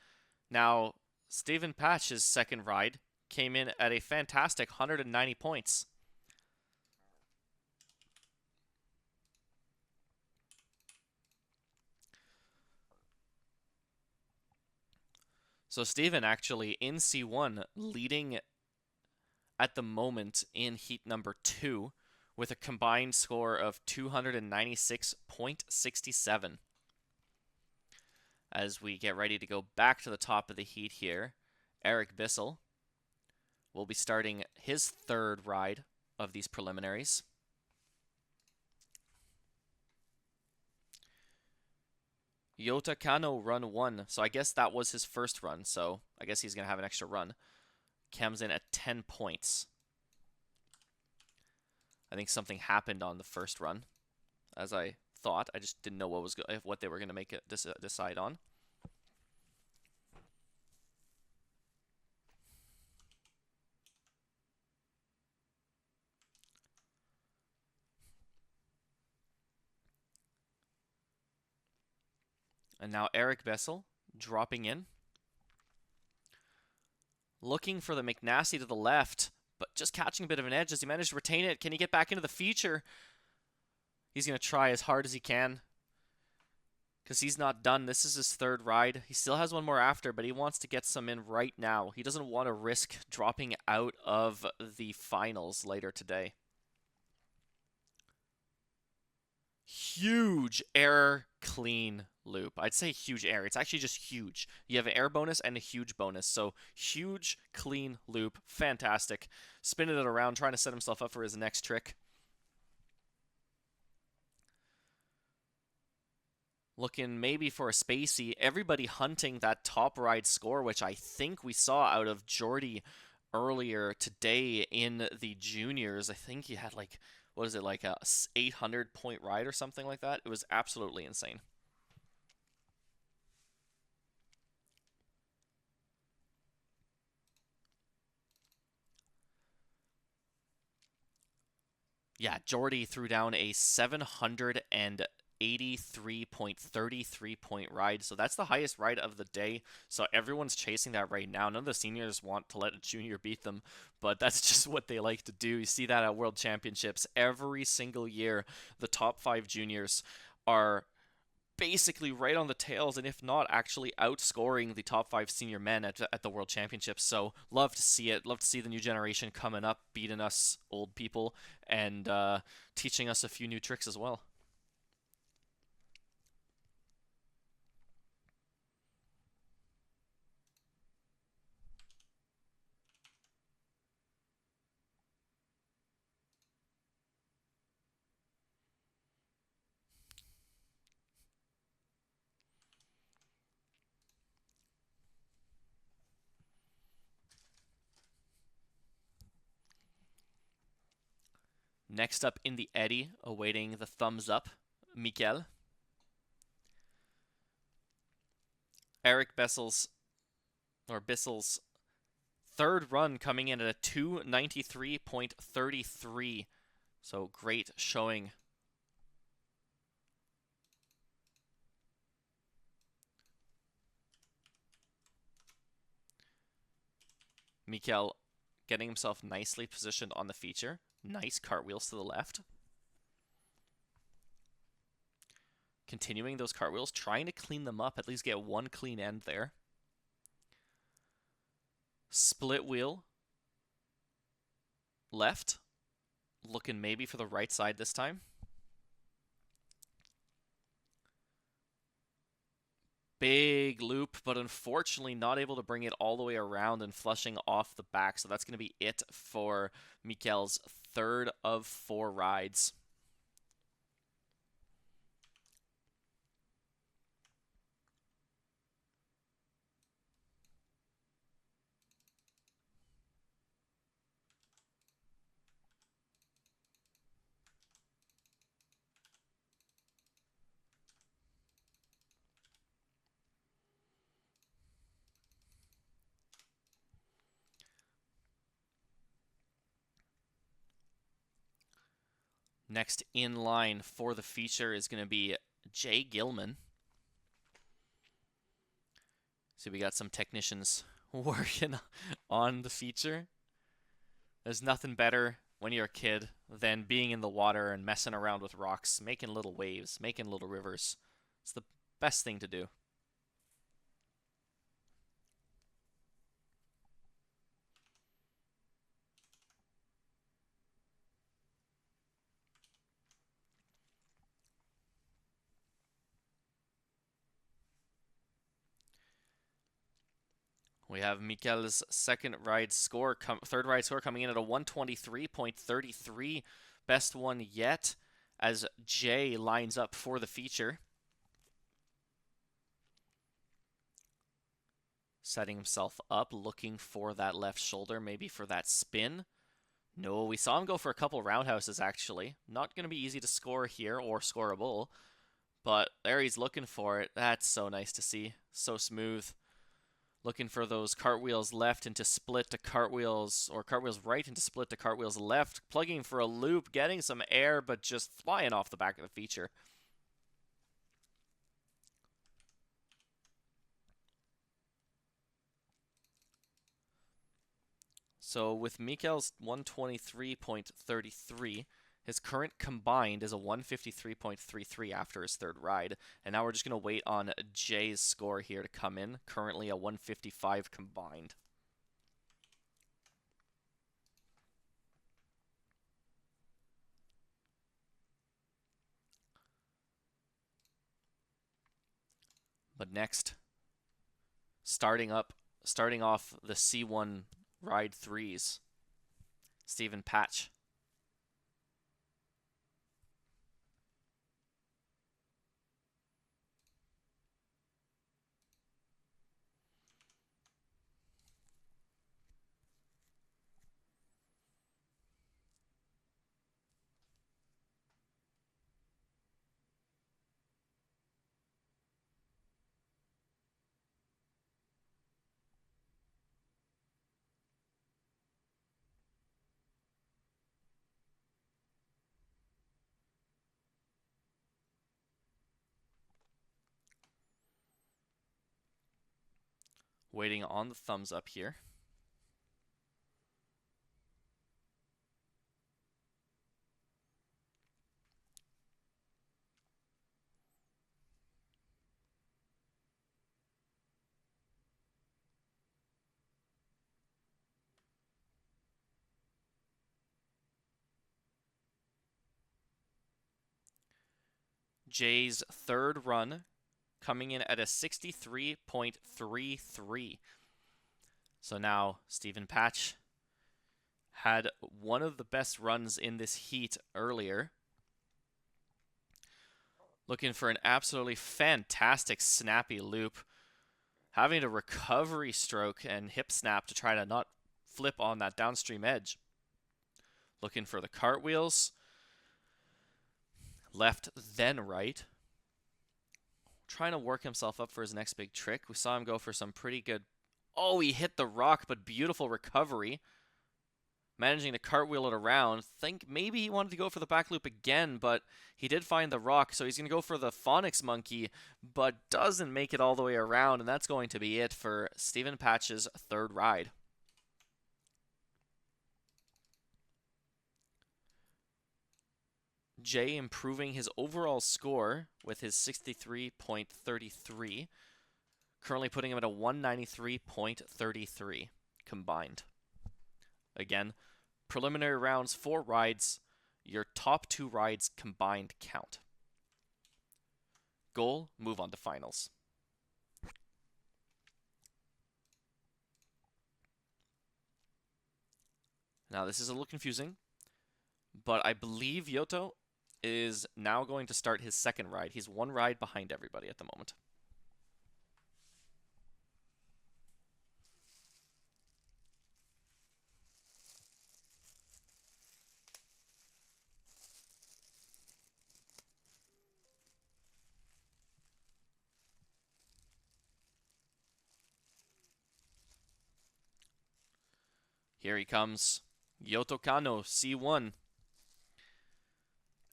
Now, Stephen Patch's second ride came in at a fantastic 190 points. So Stephen actually in C1 leading at the moment in heat number 2 with a combined score of 296.67. As we get ready to go back to the top of the heat here, Eric Bissell will be starting his third ride of these preliminaries. Yota Kano run 1, so I guess that was his first run, so I guess he's going to have an extra run. Comes in at 10 points. I think something happened on the first run, as I thought. I just didn't know what they were going to make it decide on. And now Eric Bessel dropping in. Looking for the McNasty to the left, but just catching a bit of an edge. Does he manage to retain it? Can he get back into the feature? He's going to try as hard as he can, because he's not done. This is his third ride. He still has one more after, but he wants to get some in right now. He doesn't want to risk dropping out of the finals later today. Huge error, clean loop. I'd say huge error. It's actually just huge. You have an air bonus and a huge bonus. So huge, clean loop. Fantastic. Spinning it around, trying to set himself up for his next trick. Looking maybe for a spacey. Everybody hunting that top ride score, which I think we saw out of Jordy earlier today in the juniors. I think he had like, what is it, like a 800-point ride or something like that? It was absolutely insane. Yeah, Jordy threw down a 783.33 point ride. So that's the highest ride of the day. So everyone's chasing that right now. None of the seniors want to let a junior beat them, but that's just what they like to do. You see that at World Championships every single year. The top 5 juniors are basically right on the tails, and if not, actually outscoring the top 5 senior men at the World Championships. So love to see it. Love to see the new generation coming up, beating us old people, and teaching us a few new tricks as well. Next up in the eddy, awaiting the thumbs up, Mikel. Eric Bissel's third run coming in at a 293.33. So great showing. Mikel getting himself nicely positioned on the feature. Nice cartwheels to the left. Continuing those cartwheels, trying to clean them up, at least get one clean end there. Split wheel left. Looking maybe for the right side this time. Big loop, but unfortunately not able to bring it all the way around and flushing off the back. So that's going to be it for Mikel's third of 4 rides. Next in line for the feature is going to be Jay Gilman. So we got some technicians working on the feature. There's nothing better when you're a kid than being in the water and messing around with rocks, making little waves, making little rivers. It's the best thing to do. We have Mikel's third ride score coming in at a 123.33, best one yet, as Jay lines up for the feature. Setting himself up, looking for that left shoulder, maybe for that spin. No, we saw him go for a couple roundhouses, actually. Not going to be easy to score here, or scoreable, but there he's looking for it. That's so nice to see. So smooth. Looking for those cartwheels left into split to cartwheels, or cartwheels right into split to cartwheels left. Plugging for a loop, getting some air, but just flying off the back of the feature. So with Mikel's 123.33, his current combined is a 153.33 after his third ride. And now we're just going to wait on Jay's score here to come in. Currently a 155 combined. But next, starting off the C1 ride 3s, Stephen Patch. Waiting on the thumbs up here. Jay's third run coming in at a 63.33. So now Stephen Patch had one of the best runs in this heat earlier. Looking for an absolutely fantastic snappy loop. Having a recovery stroke and hip snap to try to not flip on that downstream edge. Looking for the cartwheels. Left, then right. Trying to work himself up for his next big trick. We saw him go for some pretty good... Oh, he hit the rock, but beautiful recovery. Managing to cartwheel it around. Think maybe he wanted to go for the back loop again, but he did find the rock, so he's going to go for the Phonics Monkey, but doesn't make it all the way around, and that's going to be it for Stephen Patch's third ride. Jay improving his overall score with his 63.33, currently putting him at a 193.33 combined. Again, preliminary rounds, 4 rides, your top 2 rides combined count. Goal, move on to finals. Now this is a little confusing, but I believe Yoto is now going to start his second ride. He's 1 ride behind everybody at the moment. Here he comes, Yoto Kano, C1,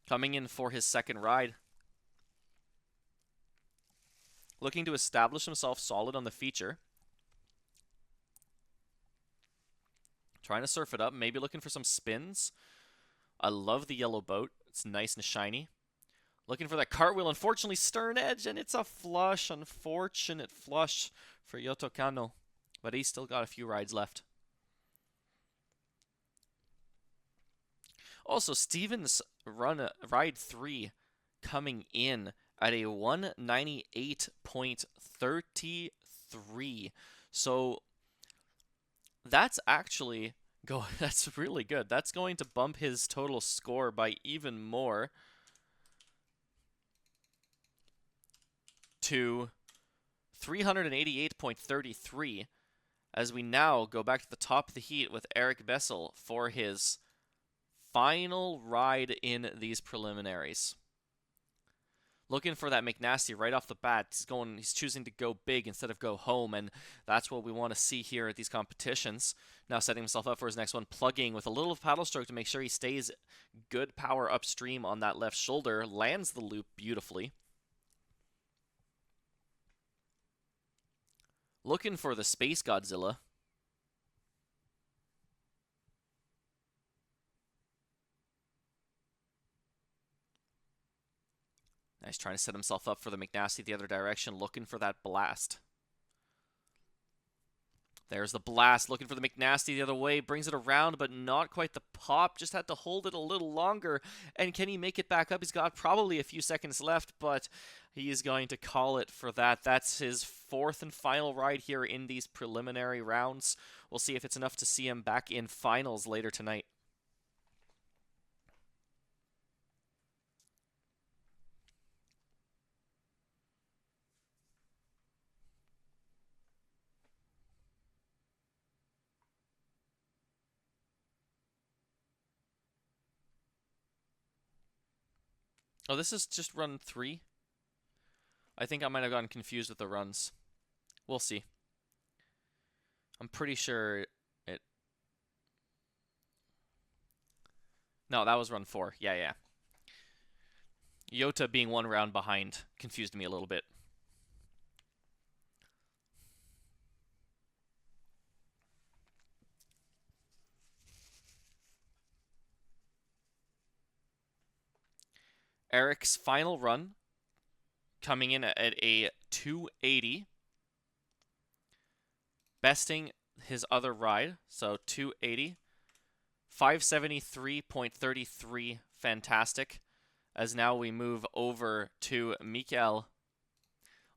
coming in for his second ride. Looking to establish himself solid on the feature. Trying to surf it up, maybe looking for some spins. I love the yellow boat. It's nice and shiny. Looking for that cartwheel, unfortunately stern edge, and it's a flush. Unfortunate flush for Yoto Kano. But he's still got a few rides left. Also, Steven's ride 3 coming in at a 198.33. So that's actually that's really good. That's going to bump his total score by even more to 388.33 as we now go back to the top of the heat with Eric Bessel for his final ride in these preliminaries. Looking for that McNasty right off the bat. He's choosing to go big instead of go home, and that's what we want to see here at these competitions. Now setting himself up for his next one, plugging with a little paddle stroke to make sure he stays good power upstream on that left shoulder. Lands the loop beautifully. Looking for the Space Godzilla. He's trying to set himself up for the McNasty the other direction, looking for that blast. There's the blast, looking for the McNasty the other way, brings it around, but not quite the pop, just had to hold it a little longer, and can he make it back up? He's got probably a few seconds left, but he is going to call it for that. That's his fourth and final ride here in these preliminary rounds. We'll see if it's enough to see him back in finals later tonight. Oh, this is just run 3? I think I might have gotten confused with the runs. We'll see. I'm pretty sure it... No, that was run 4. Yeah. Yota being 1 round behind confused me a little bit. Eric's final run coming in at a 280. Besting his other ride, so 280. 573.33, fantastic. As now we move over to Mikael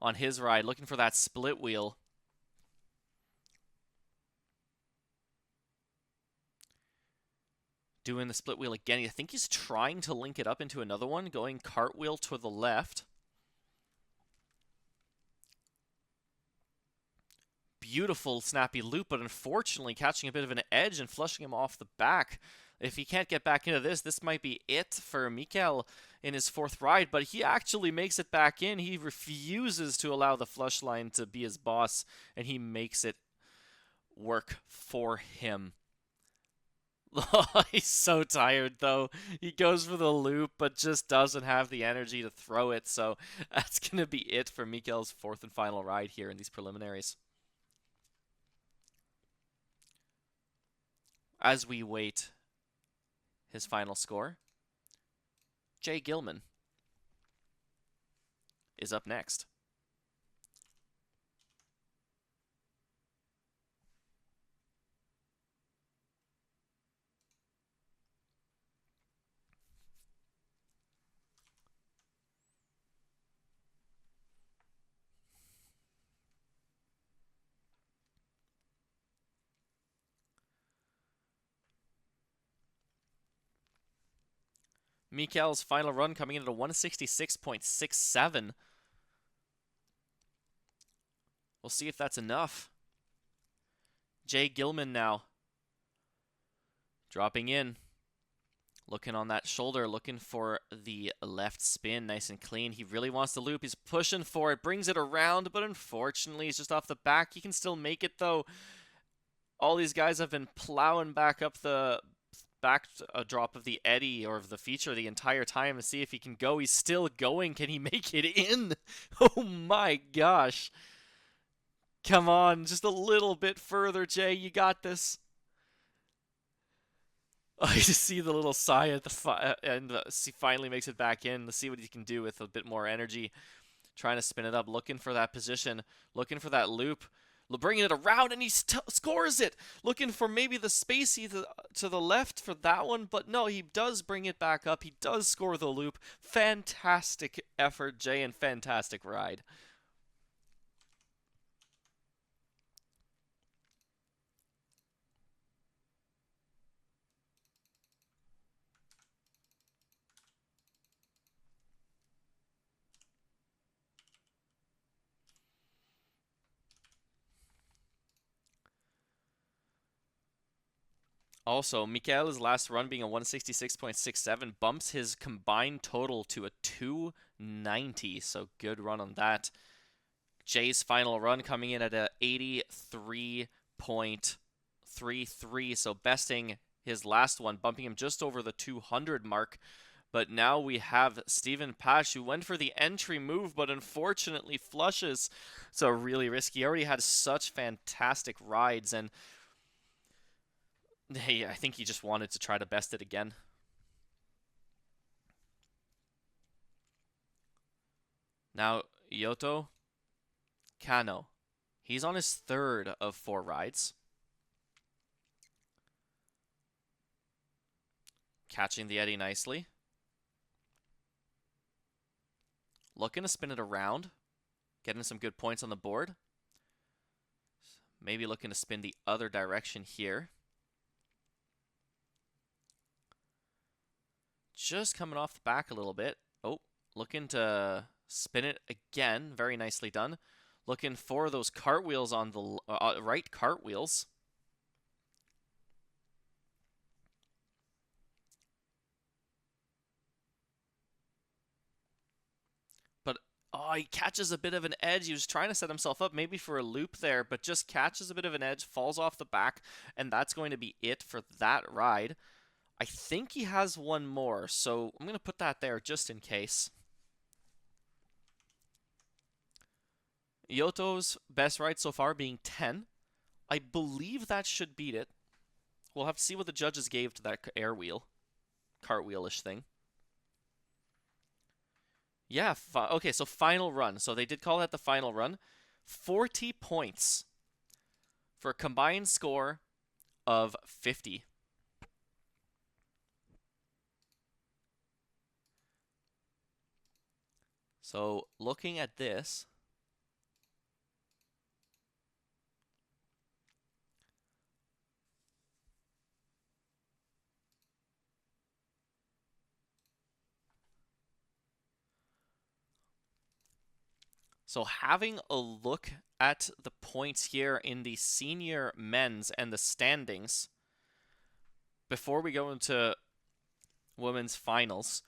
on his ride, looking for that split wheel. Doing the split wheel again. I think he's trying to link it up into another one, going cartwheel to the left. Beautiful snappy loop, but unfortunately catching a bit of an edge and flushing him off the back. If he can't get back into this might be it for Mikael in his 4th ride, but he actually makes it back in. He refuses to allow the flush line to be his boss, and he makes it work for him. He's so tired, though. He goes for the loop, but just doesn't have the energy to throw it, so that's going to be it for Mikael's 4th and final ride here in these preliminaries. As we wait his final score, Jay Gilman is up next. Mikael's final run coming in at a 166.67. We'll see if that's enough. Jay Gilman now. Dropping in. Looking on that shoulder, looking for the left spin, nice and clean. He really wants the loop. He's pushing for it, brings it around, but unfortunately he's just off the back. He can still make it, though. All these guys have been plowing back up the drop of the eddy or of the feature the entire time to see if he can go. He's still going. Can he make it in? Oh my gosh. Come on, just a little bit further, Jay. You got this. I just see the little sigh at the and he finally makes it back in. Let's see what he can do with a bit more energy. Trying to spin it up, looking for that position, looking for that loop. Bringing it around, and he scores it. Looking for maybe the spacey to the left for that one, but no, he does bring it back up. He does score the loop. Fantastic effort, Jay, and fantastic ride. Also, Mikael's last run being a 166.67 bumps his combined total to a 290, so good run on that. Jay's final run coming in at a 83.33, so besting his last one, bumping him just over the 200 mark. But now we have Stephen Pash, who went for the entry move, but unfortunately flushes. So really risky. He already had such fantastic rides, and hey, I think he just wanted to try to best it again. Now, Yoto Kano. He's on his third of 4 rides. Catching the eddy nicely. Looking to spin it around. Getting some good points on the board. Maybe looking to spin the other direction here. Just coming off the back a little bit. Oh, looking to spin it again. Very nicely done. Looking for those cartwheels on the right cartwheels. But, oh, he catches a bit of an edge. He was trying to set himself up maybe for a loop there, but just catches a bit of an edge, falls off the back, and that's going to be it for that ride. I think he has one more, so I'm going to put that there just in case. Yoto's best ride so far being 10. I believe that should beat it. We'll have to see what the judges gave to that air wheel. Cartwheelish thing. Yeah, okay, so final run. So they did call that the final run. 40 points for a combined score of 50. So looking at this, so having a look at the points here in the senior men's and the standings before we go into women's finals,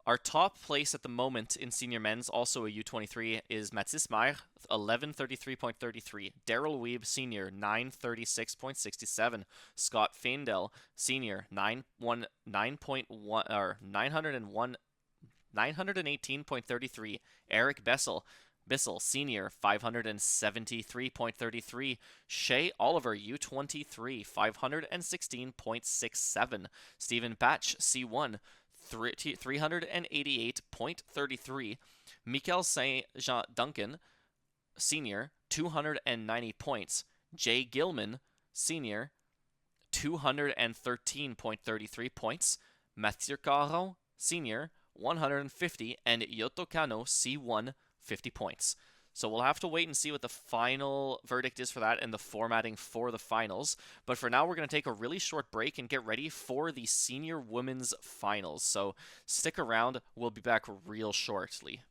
our top place at the moment in senior men's, also a U23, is Mathis Meyer, 1133.33. Daryl Weeb, senior, 936.67. Scott Feindel, senior, 918.33. Eric Bissell, senior, 573.33. Shea Oliver, U23, 516.67. Stephen Batch, C1, 388.33. Mikel St. Jean Duncan, senior, 290 points. Jay Gilman, senior, 213.33 points. Mathieu Caron, senior, 150. And Yoto Kano, C1, 50 points. So we'll have to wait and see what the final verdict is for that and the formatting for the finals. But for now, we're going to take a really short break and get ready for the senior women's finals. So stick around. We'll be back real shortly.